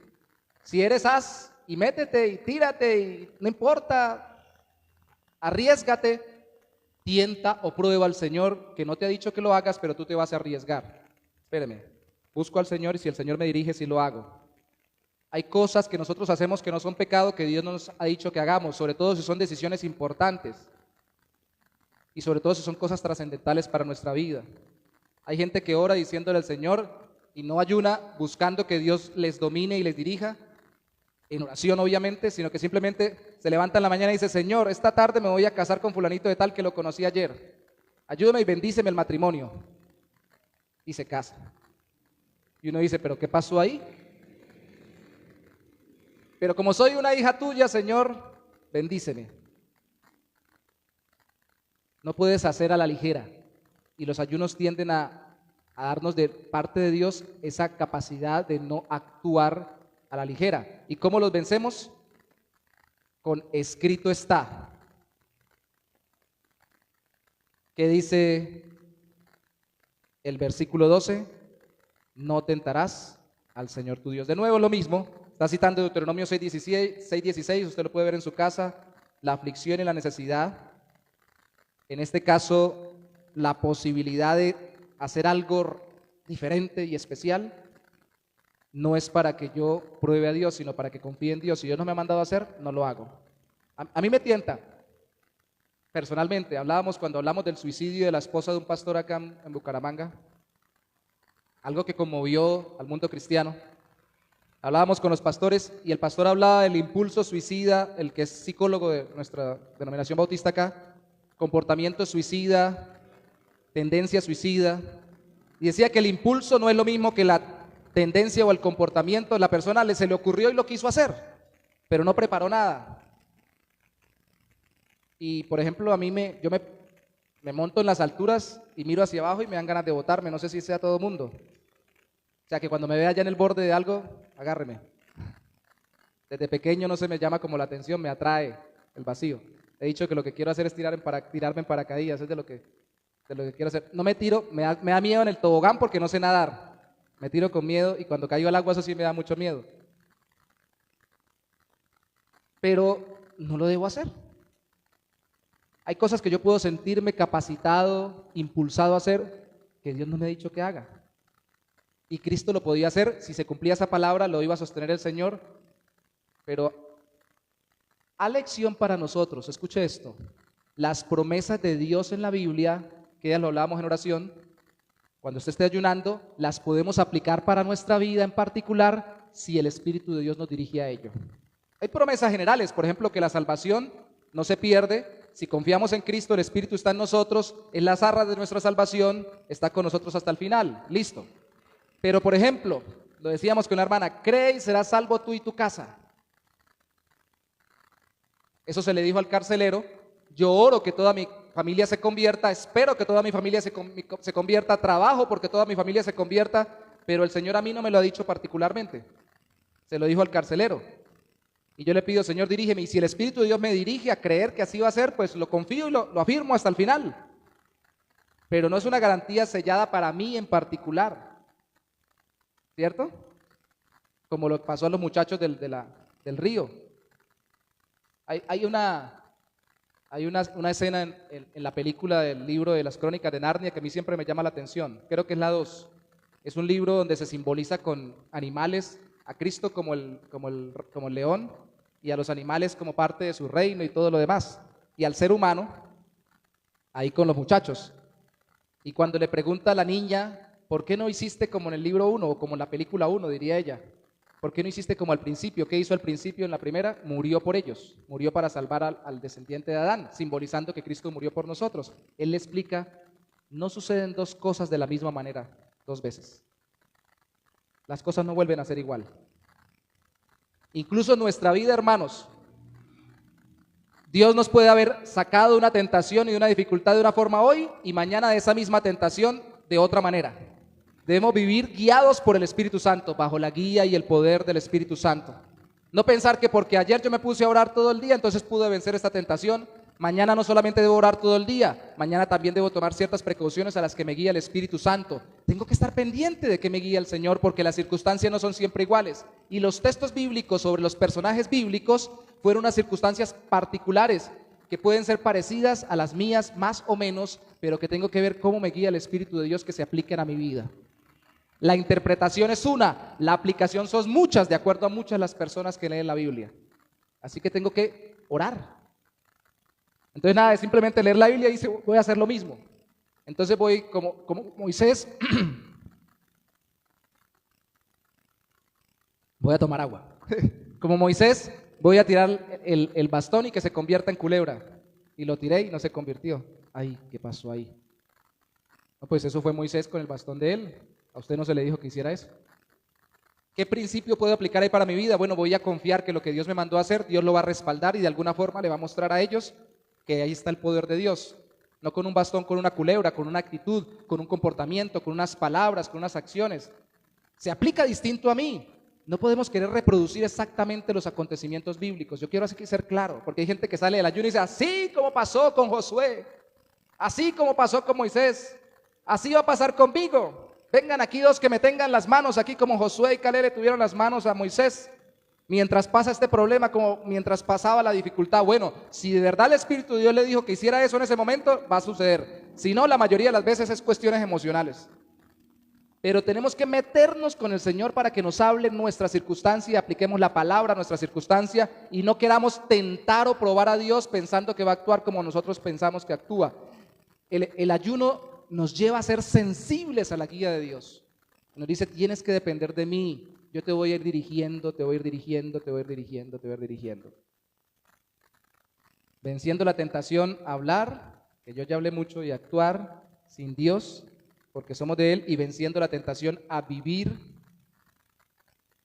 Si eres haz y métete y tírate y no importa, arriésgate, tienta o prueba al Señor que no te ha dicho que lo hagas, pero tú te vas a arriesgar. Espéreme, busco al Señor y si el Señor me dirige, sí lo hago. Hay cosas que nosotros hacemos que no son pecado, que Dios nos ha dicho que hagamos, sobre todo si son decisiones importantes y sobre todo si son cosas trascendentales para nuestra vida. Hay gente que ora diciéndole al Señor y no ayuna buscando que Dios les domine y les dirija, en oración obviamente, sino que simplemente se levanta en la mañana y dice, Señor, esta tarde me voy a casar con fulanito de tal que lo conocí ayer. Ayúdame y bendíceme el matrimonio. Y se casa. Y uno dice, ¿pero qué pasó ahí? Pero como soy una hija tuya, Señor, bendíceme. No puedes hacer a la ligera. Y los ayunos tienden a darnos de parte de Dios esa capacidad de no actuar a la ligera. ¿Y cómo los vencemos? Con escrito está. ¿Qué dice el versículo 12? No tentarás al Señor tu Dios. De nuevo lo mismo, está citando Deuteronomio 6:16, usted lo puede ver en su casa, la aflicción y la necesidad. En este caso, la posibilidad de hacer algo diferente y especial no es para que yo pruebe a Dios, sino para que confíe en Dios. Si Dios no me ha mandado a hacer, no lo hago. A mí me tienta. Personalmente, cuando hablamos del suicidio de la esposa de un pastor acá en Bucaramanga, algo que conmovió al mundo cristiano. Hablábamos con los pastores y el pastor hablaba del impulso suicida, el que es psicólogo de nuestra denominación bautista acá, comportamiento suicida, tendencia suicida, y decía que el impulso no es lo mismo que la tendencia o el comportamiento. La persona se le ocurrió y lo quiso hacer, pero no preparó nada. Y por ejemplo, yo me monto en las alturas y miro hacia abajo y me dan ganas de botarme, no sé si sea todo mundo. O sea que cuando me vea allá en el borde de algo, agárreme. Desde pequeño no se me llama como la atención, me atrae el vacío. He dicho que lo que quiero hacer es tirarme en paracaídas, es de lo que quiero hacer. No me tiro, me da miedo en el tobogán porque no sé nadar. Me tiro con miedo y cuando caigo al agua eso sí me da mucho miedo. Pero no lo debo hacer. Hay cosas que yo puedo sentirme capacitado, impulsado a hacer, que Dios no me ha dicho que haga. Y Cristo lo podía hacer, si se cumplía esa palabra, lo iba a sostener el Señor. Pero a lección para nosotros, escuche esto, las promesas de Dios en la Biblia, que ya lo hablábamos en oración, cuando usted esté ayunando, las podemos aplicar para nuestra vida en particular si el Espíritu de Dios nos dirige a ello. Hay promesas generales, por ejemplo, que la salvación no se pierde. Si confiamos en Cristo, el Espíritu está en nosotros, es las arras de nuestra salvación, está con nosotros hasta el final, listo. Pero por ejemplo, lo decíamos con una hermana, cree y serás salvo tú y tu casa. Eso se le dijo al carcelero. Yo oro que toda mi familia se convierta, espero que toda mi familia se convierta, trabajo porque toda mi familia se convierta, pero el Señor a mí no me lo ha dicho particularmente. Se lo dijo al carcelero. Y yo le pido, Señor, dirígeme, y si el Espíritu de Dios me dirige a creer que así va a ser, pues lo confío y lo afirmo hasta el final. Pero no es una garantía sellada para mí en particular, ¿cierto? Como lo pasó a los muchachos del río. Hay una escena en la película del libro de las Crónicas de Narnia que a mí siempre me llama la atención. Creo que es la 2. Es un libro donde se simboliza con animales a Cristo como el león y a los animales como parte de su reino y todo lo demás. Y al ser humano, ahí con los muchachos. Y cuando le pregunta a la niña, ¿por qué no hiciste como en el libro 1 o como en la película 1, diría ella? ¿Por qué no hiciste como al principio? ¿Qué hizo al principio en la primera? Murió por ellos, murió para salvar al descendiente de Adán, simbolizando que Cristo murió por nosotros. Él le explica, no suceden dos cosas de la misma manera, dos veces. Las cosas no vuelven a ser igual. Incluso en nuestra vida, hermanos, Dios nos puede haber sacado una tentación y una dificultad de una forma hoy y mañana de esa misma tentación de otra manera. Debemos vivir guiados por el Espíritu Santo, bajo la guía y el poder del Espíritu Santo. No pensar que porque ayer yo me puse a orar todo el día, entonces pude vencer esta tentación. Mañana no solamente debo orar todo el día, mañana también debo tomar ciertas precauciones a las que me guía el Espíritu Santo. Tengo que estar pendiente de que me guía el Señor porque las circunstancias no son siempre iguales. Y los textos bíblicos sobre los personajes bíblicos fueron unas circunstancias particulares que pueden ser parecidas a las mías más o menos, pero que tengo que ver cómo me guía el Espíritu de Dios que se apliquen a mi vida. La interpretación es una, la aplicación son muchas, de acuerdo a muchas de las personas que leen la Biblia. Así que tengo que orar. Entonces nada, es simplemente leer la Biblia y dice, voy a hacer lo mismo. Entonces voy como Moisés, voy a tomar agua. Como Moisés, voy a tirar el bastón y que se convierta en culebra. Y lo tiré y no se convirtió. Ay, ¿qué pasó ahí? No, pues eso fue Moisés con el bastón de él. A usted no se le dijo que hiciera eso. ¿Qué principio puedo aplicar ahí para mi vida? Bueno, voy a confiar que lo que Dios me mandó a hacer, Dios lo va a respaldar y de alguna forma le va a mostrar a ellos que ahí está el poder de Dios. No con un bastón, con una culebra, con una actitud, con un comportamiento, con unas palabras, con unas acciones. Se aplica distinto a mí. No podemos querer reproducir exactamente los acontecimientos bíblicos. Yo quiero así que ser claro, porque hay gente que sale del ayuno y dice, así como pasó con Josué, así como pasó con Moisés, así va a pasar conmigo. Vengan aquí dos que me tengan las manos, aquí como Josué y Caleb le tuvieron las manos a Moisés, mientras pasa este problema, como mientras pasaba la dificultad. Bueno, si de verdad el Espíritu de Dios le dijo que hiciera eso en ese momento, va a suceder. Si no, la mayoría de las veces es cuestiones emocionales. Pero tenemos que meternos con el Señor para que nos hable nuestra circunstancia y apliquemos la palabra a nuestra circunstancia y no queramos tentar o probar a Dios pensando que va a actuar como nosotros pensamos que actúa. El ayuno nos lleva a ser sensibles a la guía de Dios. Nos dice, tienes que depender de mí. Yo te voy a ir dirigiendo, te voy a ir dirigiendo, te voy a ir dirigiendo, te voy a ir dirigiendo. Venciendo la tentación a hablar, que yo ya hablé mucho, y actuar sin Dios, porque somos de Él, y venciendo la tentación a vivir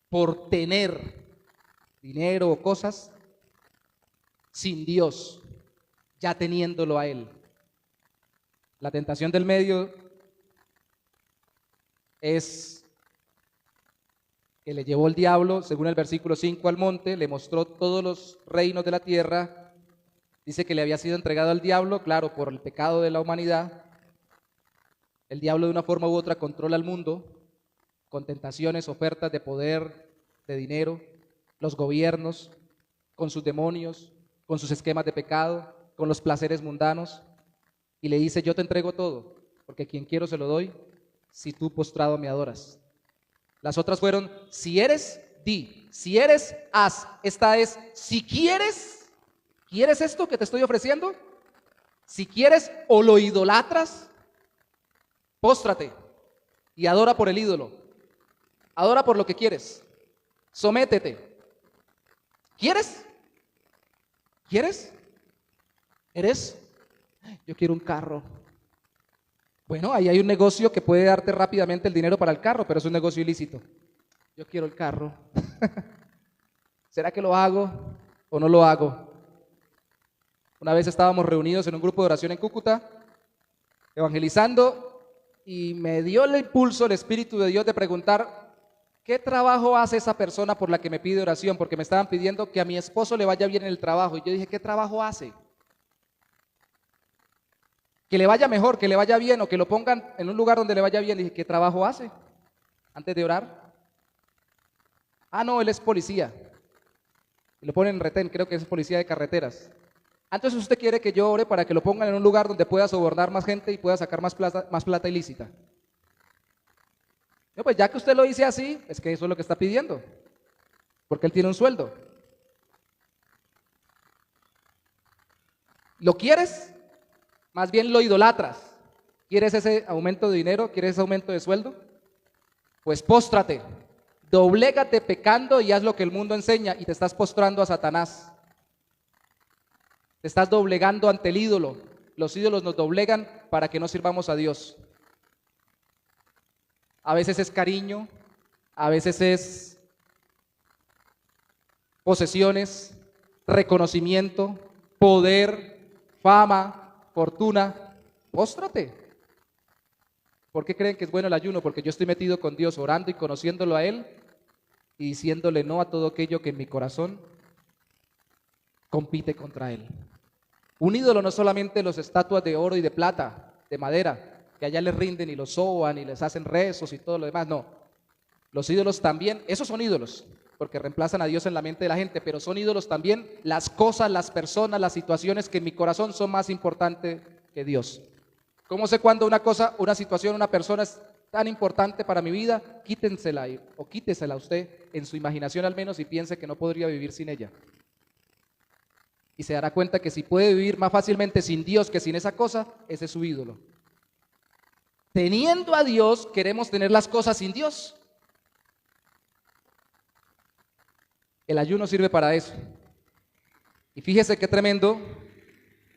por tener dinero o cosas sin Dios, ya teniéndolo a Él. La tentación del medio es que le llevó el diablo, según el versículo 5, al monte, le mostró todos los reinos de la tierra, dice que le había sido entregado al diablo, claro, por el pecado de la humanidad. El diablo de una forma u otra controla el mundo, con tentaciones, ofertas de poder, de dinero, los gobiernos, con sus demonios, con sus esquemas de pecado, con los placeres mundanos. Y le dice, yo te entrego todo, porque a quien quiero se lo doy, si tú postrado me adoras. Las otras fueron, si eres, di, si eres, haz. Esta es, si quieres, ¿quieres esto que te estoy ofreciendo? Si quieres o lo idolatras, póstrate y adora por el ídolo. Adora por lo que quieres. Sométete. ¿Quieres? ¿Quieres? ¿Eres? Yo quiero un carro. Bueno, ahí hay un negocio que puede darte rápidamente el dinero para el carro, pero es un negocio ilícito. Yo quiero el carro. ¿Será que lo hago o no lo hago? Una vez estábamos reunidos en un grupo de oración en Cúcuta, evangelizando, y me dio el impulso, el Espíritu de Dios, de preguntar, ¿qué trabajo hace esa persona por la que me pide oración? Porque me estaban pidiendo que a mi esposo le vaya bien en el trabajo. Y yo dije, ¿qué trabajo hace? Que le vaya mejor, que le vaya bien, o que lo pongan en un lugar donde le vaya bien. Dije, ¿qué trabajo hace? Antes de orar. Ah, no, él es policía. Y lo ponen en retén, creo que es policía de carreteras. Entonces usted quiere que yo ore para que lo pongan en un lugar donde pueda sobornar más gente y pueda sacar más plata ilícita. No, pues ya que usted lo dice así, es que eso es lo que está pidiendo. Porque él tiene un sueldo. ¿Lo quieres? Más bien lo idolatras. ¿Quieres ese aumento de dinero? ¿Quieres ese aumento de sueldo? Pues póstrate, doblégate pecando y haz lo que el mundo enseña, y te estás postrando a Satanás. Te estás doblegando ante el ídolo. Los ídolos nos doblegan para que no sirvamos a Dios. A veces es cariño, a veces es posesiones, reconocimiento, poder, fama, fortuna. Póstrate. ¿Por qué creen que es bueno el ayuno? Porque yo estoy metido con Dios, orando y conociéndolo a Él y diciéndole no a todo aquello que en mi corazón compite contra Él. Un ídolo no es solamente las estatuas de oro y de plata, de madera, que allá les rinden y los soban y les hacen rezos y todo lo demás. No, los ídolos también, esos son ídolos, porque reemplazan a Dios en la mente de la gente, pero son ídolos también las cosas, las personas, las situaciones que en mi corazón son más importantes que Dios. ¿Cómo sé cuándo una cosa, una situación, una persona es tan importante para mi vida? Quítensela o quítesela usted en su imaginación al menos y piense que no podría vivir sin ella. Y se dará cuenta que si puede vivir más fácilmente sin Dios que sin esa cosa, ese es su ídolo. Teniendo a Dios, queremos tener las cosas sin Dios. El ayuno sirve para eso. Y fíjese qué tremendo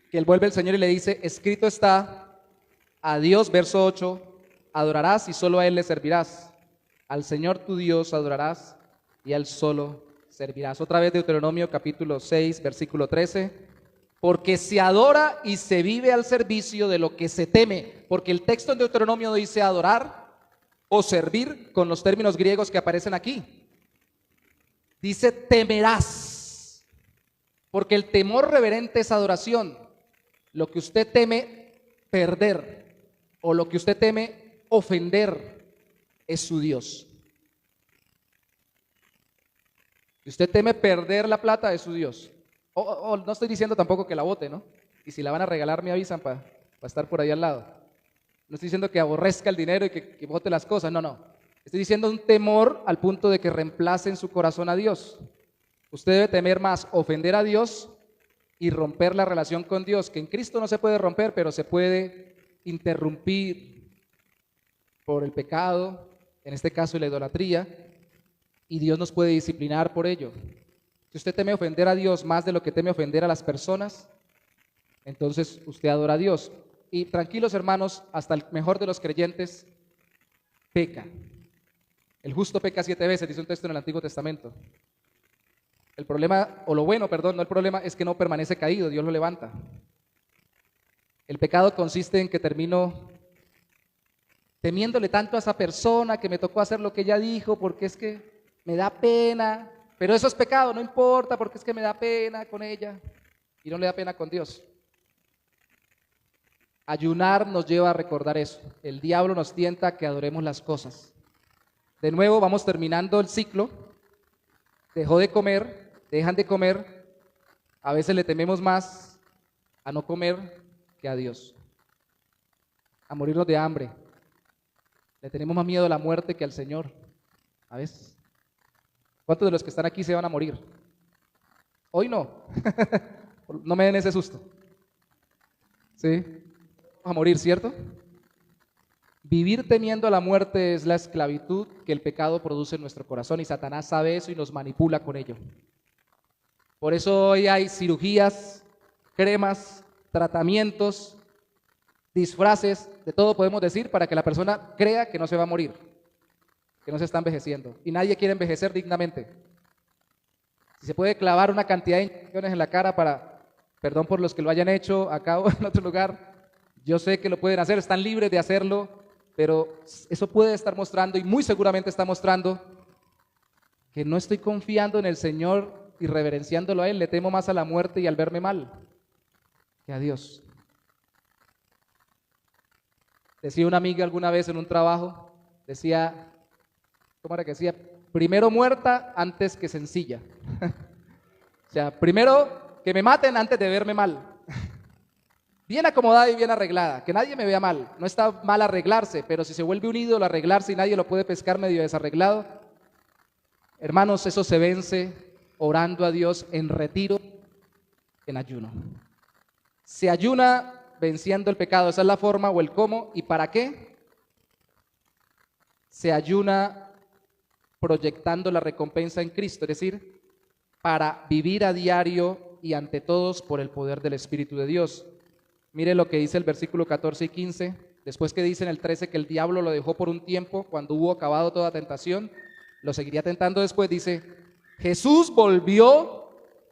que él vuelve el Señor y le dice, escrito está, a Dios, verso 8, adorarás y solo a Él le servirás. Al Señor tu Dios adorarás y a Él solo servirás. Otra vez Deuteronomio capítulo 6, versículo 13. Porque se adora y se vive al servicio de lo que se teme. Porque el texto en Deuteronomio dice adorar o servir con los términos griegos que aparecen aquí. Dice temerás. Porque el temor reverente es adoración. Lo que usted teme perder o lo que usted teme ofender es su Dios. Si usted teme perder la plata, es su Dios. No estoy diciendo tampoco que la bote, ¿no? Y si la van a regalar, me avisan para estar por ahí al lado. No estoy diciendo que aborrezca el dinero y que bote las cosas, no. Estoy diciendo un temor al punto de que reemplace en su corazón a Dios. Usted debe temer más ofender a Dios y romper la relación con Dios, que en Cristo no se puede romper, pero se puede interrumpir por el pecado, en este caso la idolatría, y Dios nos puede disciplinar por ello. Si usted teme ofender a Dios más de lo que teme ofender a las personas, entonces usted adora a Dios. Y tranquilos hermanos, hasta el mejor de los creyentes peca. El justo peca 7 veces, dice un texto en el Antiguo Testamento. El problema, o lo bueno, perdón, no el problema, es que no permanece caído, Dios lo levanta. El pecado consiste en que termino temiéndole tanto a esa persona que me tocó hacer lo que ella dijo porque es que me da pena, pero eso es pecado, no importa porque es que me da pena con ella y no le da pena con Dios. Ayunar nos lleva a recordar eso. El diablo nos tienta a que adoremos las cosas. De nuevo vamos terminando el ciclo. Dejó de comer, dejan de comer. A veces le tememos más a no comer que a Dios, a morirnos de hambre. Le tenemos más miedo a la muerte que al Señor. A veces. ¿Cuántos de los que están aquí se van a morir? Hoy no. No me den ese susto. ¿Sí? Vamos a morir, ¿cierto? Vivir temiendo a la muerte es la esclavitud que el pecado produce en nuestro corazón y Satanás sabe eso y nos manipula con ello. Por eso hoy hay cirugías, cremas, tratamientos, disfraces, de todo podemos decir para que la persona crea que no se va a morir, que no se está envejeciendo. Y nadie quiere envejecer dignamente. Si se puede clavar una cantidad de inyecciones en la cara para, perdón por los que lo hayan hecho acá o en otro lugar, yo sé que lo pueden hacer, están libres de hacerlo, pero eso puede estar mostrando y muy seguramente está mostrando que no estoy confiando en el Señor y reverenciándolo a Él, le temo más a la muerte y al verme mal que a Dios. Decía una amiga alguna vez en un trabajo, decía, ¿cómo era que decía? Primero muerta antes que sencilla. O sea, primero que me maten antes de verme mal. Bien acomodada y bien arreglada, que nadie me vea mal. No está mal arreglarse, pero si se vuelve un ídolo arreglarse y nadie lo puede pescar medio desarreglado, hermanos, eso se vence orando a Dios en retiro, en ayuno. Se ayuna venciendo el pecado, esa es la forma o el cómo. ¿Y para qué? Se ayuna proyectando la recompensa en Cristo, es decir, para vivir a diario y ante todos por el poder del Espíritu de Dios. Mire lo que dice el versículo 14 y 15, después que dice en el 13 que el diablo lo dejó por un tiempo, cuando hubo acabado toda tentación, lo seguiría tentando después, dice, Jesús volvió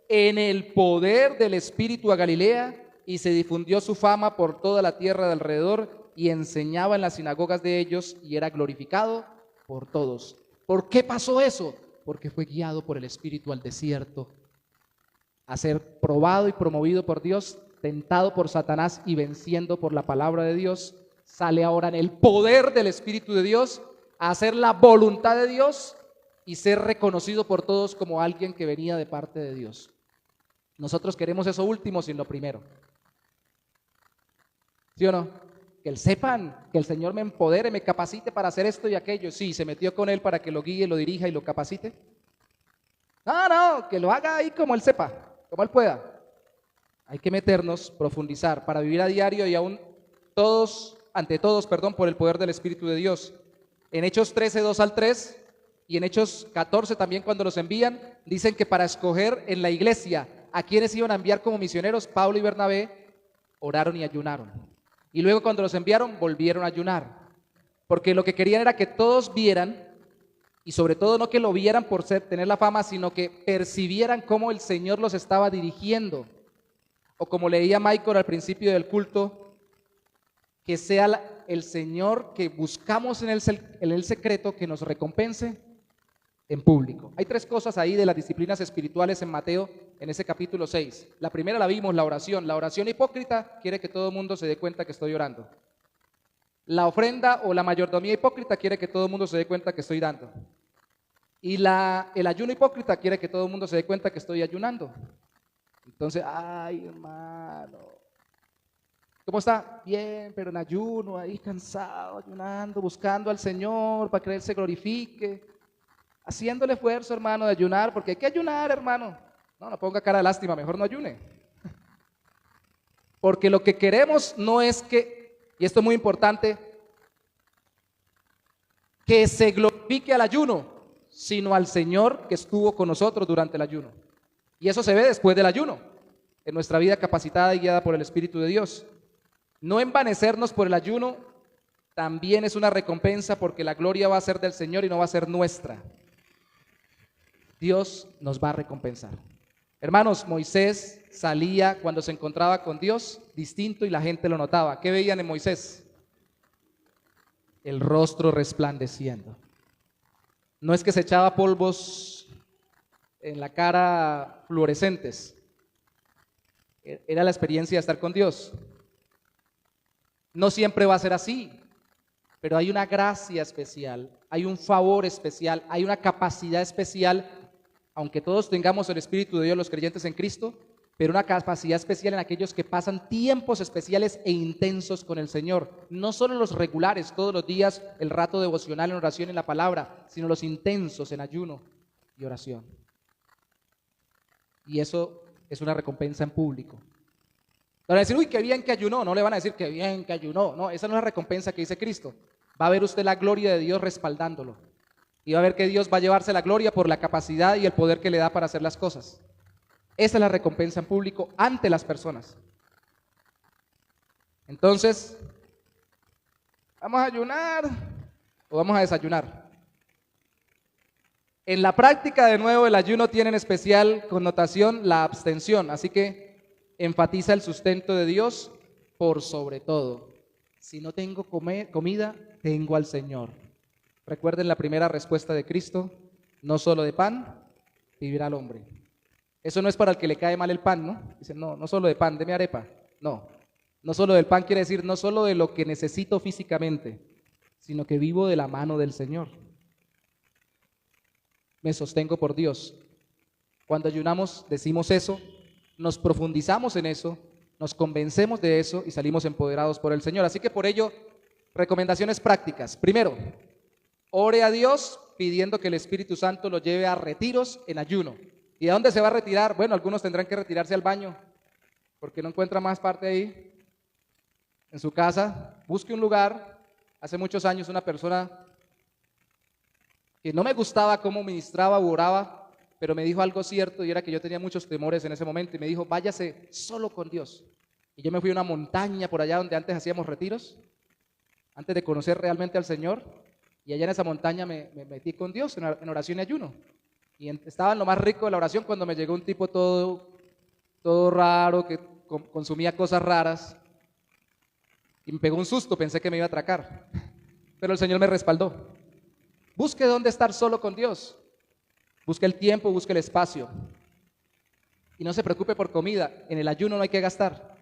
en el poder del Espíritu a Galilea y se difundió su fama por toda la tierra de alrededor y enseñaba en las sinagogas de ellos y era glorificado por todos. ¿Por qué pasó eso? Porque fue guiado por el Espíritu al desierto a ser probado y promovido por Dios, tentado por Satanás y venciendo por la palabra de Dios, sale ahora en el poder del Espíritu de Dios a hacer la voluntad de Dios y ser reconocido por todos como alguien que venía de parte de Dios. Nosotros queremos eso último sin lo primero. ¿Sí o no? Que él sepan, que el Señor me empodere, me capacite para hacer esto y aquello. Sí, se metió con él para que lo guíe, lo dirija y lo capacite. No, que lo haga ahí como él sepa, como él pueda. Hay que meternos, profundizar, para vivir a diario y aún ante todos, por el poder del Espíritu de Dios. En Hechos 13, 2 al 3 y en Hechos 14 también cuando los envían, dicen que para escoger en la iglesia a quienes iban a enviar como misioneros, Pablo y Bernabé oraron y ayunaron. Y luego cuando los enviaron, volvieron a ayunar. Porque lo que querían era que todos vieran, y sobre todo no que lo vieran por tener la fama, sino que percibieran cómo el Señor los estaba dirigiendo. O como leía Michael al principio del culto, que sea el Señor que buscamos en el secreto que nos recompense en público. Hay tres cosas ahí de las disciplinas espirituales en Mateo, en ese capítulo 6. La primera la vimos, la oración. La oración hipócrita quiere que todo el mundo se dé cuenta que estoy orando. La ofrenda o la mayordomía hipócrita quiere que todo el mundo se dé cuenta que estoy dando. Y el ayuno hipócrita quiere que todo el mundo se dé cuenta que estoy ayunando. Entonces, ay hermano, ¿cómo está? Bien, pero en ayuno, ahí cansado, ayunando, buscando al Señor para que Él se glorifique, haciéndole esfuerzo, hermano, de ayunar, porque hay que ayunar, hermano. No ponga cara de lástima, mejor no ayune. Porque lo que queremos no es que, y esto es muy importante, que se glorifique al ayuno, sino al Señor que estuvo con nosotros durante el ayuno. Y eso se ve después del ayuno, en nuestra vida capacitada y guiada por el Espíritu de Dios. No envanecernos por el ayuno también es una recompensa porque la gloria va a ser del Señor y no va a ser nuestra. Dios nos va a recompensar. Hermanos, Moisés salía cuando se encontraba con Dios distinto y la gente lo notaba. ¿Qué veían en Moisés? El rostro resplandeciendo. No es que se echaba polvos en la cara fluorescentes. Era la experiencia de estar con Dios. No siempre va a ser así, pero hay una gracia especial, hay un favor especial, hay una capacidad especial, aunque todos tengamos el Espíritu de Dios, los creyentes en Cristo, pero una capacidad especial en aquellos que pasan tiempos especiales e intensos con el Señor. No solo los regulares, todos los días, el rato devocional en oración en la palabra, sino los intensos en ayuno y oración. Y eso es una recompensa en público. No van a decir, uy, qué bien que ayunó. No le van a decir, qué bien que ayunó. No, esa no es la recompensa que dice Cristo. Va a ver usted la gloria de Dios respaldándolo. Y va a ver que Dios va a llevarse la gloria por la capacidad y el poder que le da para hacer las cosas. Esa es la recompensa en público ante las personas. Entonces, ¿vamos a ayunar o vamos a desayunar? En la práctica, de nuevo, el ayuno tiene en especial connotación la abstención, así que enfatiza el sustento de Dios por sobre todo. Si no tengo comida, tengo al Señor. Recuerden la primera respuesta de Cristo: no solo de pan vivirá el hombre. Eso no es para el que le cae mal el pan, ¿no? Dicen, no solo de pan, deme arepa. No solo del pan quiere decir no solo de lo que necesito físicamente, sino que vivo de la mano del Señor. Me sostengo por Dios. Cuando ayunamos decimos eso, nos profundizamos en eso, nos convencemos de eso y salimos empoderados por el Señor. Así que por ello, recomendaciones prácticas. Primero, ore a Dios pidiendo que el Espíritu Santo lo lleve a retiros en ayuno. ¿Y a dónde se va a retirar? Bueno, algunos tendrán que retirarse al baño porque no encuentra más parte ahí. En su casa, busque un lugar. Hace muchos años una persona que no me gustaba cómo ministraba o oraba, pero me dijo algo cierto, y era que yo tenía muchos temores en ese momento, y me dijo, váyase solo con Dios. Y yo me fui a una montaña por allá donde antes hacíamos retiros, antes de conocer realmente al Señor, y allá en esa montaña me metí con Dios en oración y ayuno. Y estaba en lo más rico de la oración cuando me llegó un tipo todo raro, que consumía cosas raras, y me pegó un susto, pensé que me iba a atracar, pero el Señor me respaldó. Busque dónde estar solo con Dios, busque el tiempo, busque el espacio, y no se preocupe por comida. En el ayuno no hay que gastar,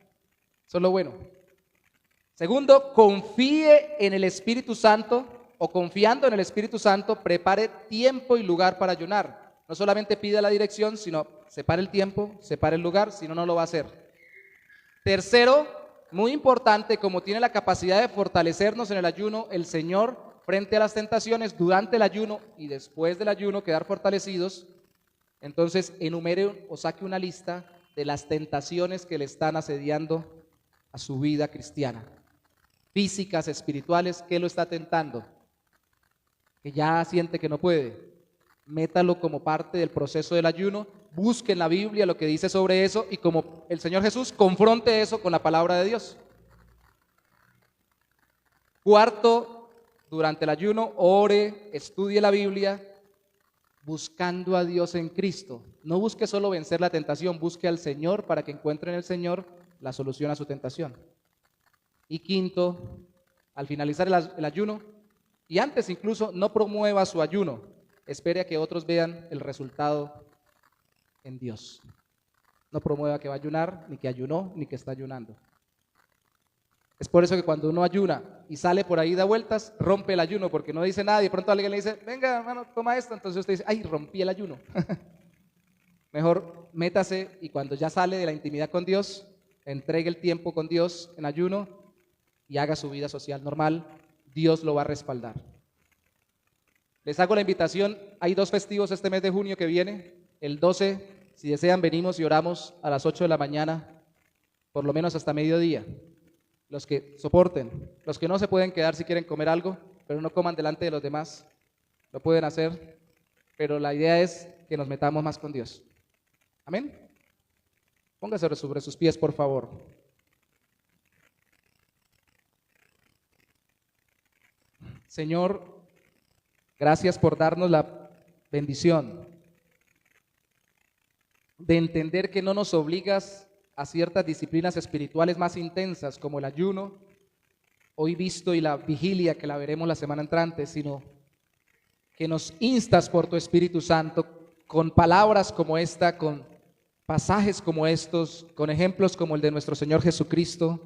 eso es lo bueno. Segundo, confíe en el Espíritu Santo, o confiando en el Espíritu Santo, prepare tiempo y lugar para ayunar. No solamente pida la dirección, sino separe el tiempo, separe el lugar, si no, no lo va a hacer. Tercero, muy importante, como tiene la capacidad de fortalecernos en el ayuno, el Señor, frente a las tentaciones, durante el ayuno y después del ayuno, quedar fortalecidos. Entonces, enumere o saque una lista de las tentaciones que le están asediando a su vida cristiana. Físicas, espirituales, ¿qué lo está tentando? Que ya siente que no puede. Métalo como parte del proceso del ayuno, busque en la Biblia lo que dice sobre eso y como el Señor Jesús, confronte eso con la palabra de Dios. Cuarto, durante el ayuno, ore, estudie la Biblia, buscando a Dios en Cristo. No busque solo vencer la tentación, busque al Señor para que encuentre en el Señor la solución a su tentación. Y quinto, al finalizar el ayuno, y antes incluso, no promueva su ayuno, espere a que otros vean el resultado en Dios. No promueva que va a ayunar, ni que ayunó, ni que está ayunando. Es por eso que cuando uno ayuna y sale por ahí da vueltas, rompe el ayuno, porque no dice nada y de pronto alguien le dice, venga hermano, toma esto, entonces usted dice, ay, rompí el ayuno. Mejor métase y cuando ya sale de la intimidad con Dios, entregue el tiempo con Dios en ayuno y haga su vida social normal, Dios lo va a respaldar. Les hago la invitación, hay 2 festivos este mes de junio que viene, el 12, si desean venimos y oramos a las 8 de la mañana, por lo menos hasta mediodía. Los que soporten, los que no se pueden quedar si quieren comer algo, pero no coman delante de los demás, lo pueden hacer, pero la idea es que nos metamos más con Dios. Amén. Póngase sobre sus pies, por favor. Señor, gracias por darnos la bendición de entender que no nos obligas a ciertas disciplinas espirituales más intensas como el ayuno, hoy visto, y la vigilia que la veremos la semana entrante, sino que nos instas por tu Espíritu Santo con palabras como esta, con pasajes como estos, con ejemplos como el de nuestro Señor Jesucristo.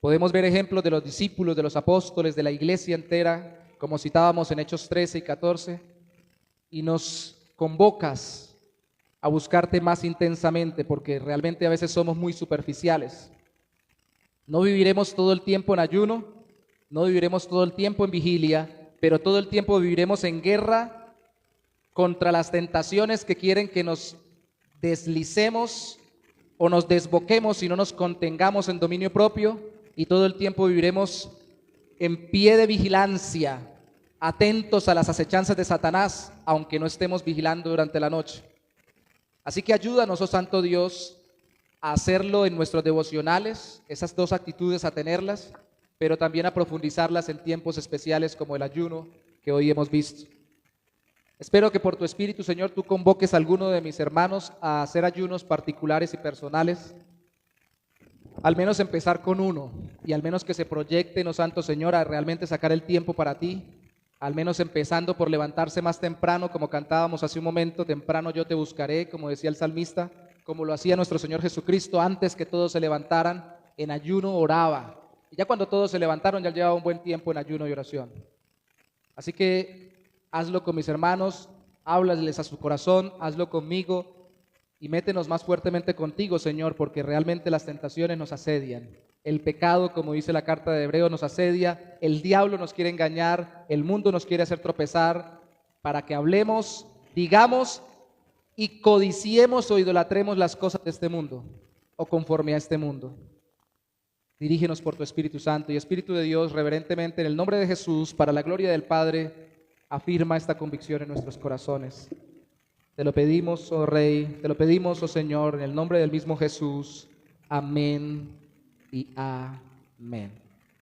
Podemos ver ejemplos de los discípulos, de los apóstoles, de la iglesia entera, como citábamos en Hechos 13 y 14, y nos convocas a buscarte más intensamente, porque realmente a veces somos muy superficiales. No viviremos todo el tiempo en ayuno, no viviremos todo el tiempo en vigilia, pero todo el tiempo viviremos en guerra contra las tentaciones que quieren que nos deslicemos o nos desboquemos y no nos contengamos en dominio propio, y todo el tiempo viviremos en pie de vigilancia, atentos a las acechanzas de Satanás, aunque no estemos vigilando durante la noche. Así que ayúdanos, oh Santo Dios, a hacerlo en nuestros devocionales, esas dos actitudes a tenerlas, pero también a profundizarlas en tiempos especiales como el ayuno que hoy hemos visto. Espero que por tu Espíritu, Señor, tú convoques a alguno de mis hermanos a hacer ayunos particulares y personales, al menos empezar con uno, y al menos que se proyecten, oh Santo Señor, a realmente sacar el tiempo para ti, al menos empezando por levantarse más temprano, como cantábamos hace un momento, temprano yo te buscaré, como decía el salmista, como lo hacía nuestro Señor Jesucristo, antes que todos se levantaran, en ayuno oraba. Y ya cuando todos se levantaron, ya llevaba un buen tiempo en ayuno y oración. Así que hazlo con mis hermanos, háblales a su corazón, hazlo conmigo y métenos más fuertemente contigo, Señor, porque realmente las tentaciones nos asedian. El pecado, como dice la carta de Hebreos, nos asedia, el diablo nos quiere engañar, el mundo nos quiere hacer tropezar para que hablemos, digamos y codiciemos o idolatremos las cosas de este mundo o conforme a este mundo. Dirígenos por tu Espíritu Santo, y Espíritu de Dios, reverentemente en el nombre de Jesús, para la gloria del Padre, afirma esta convicción en nuestros corazones. Te lo pedimos, oh Rey, te lo pedimos, oh Señor, en el nombre del mismo Jesús. Amén y amén.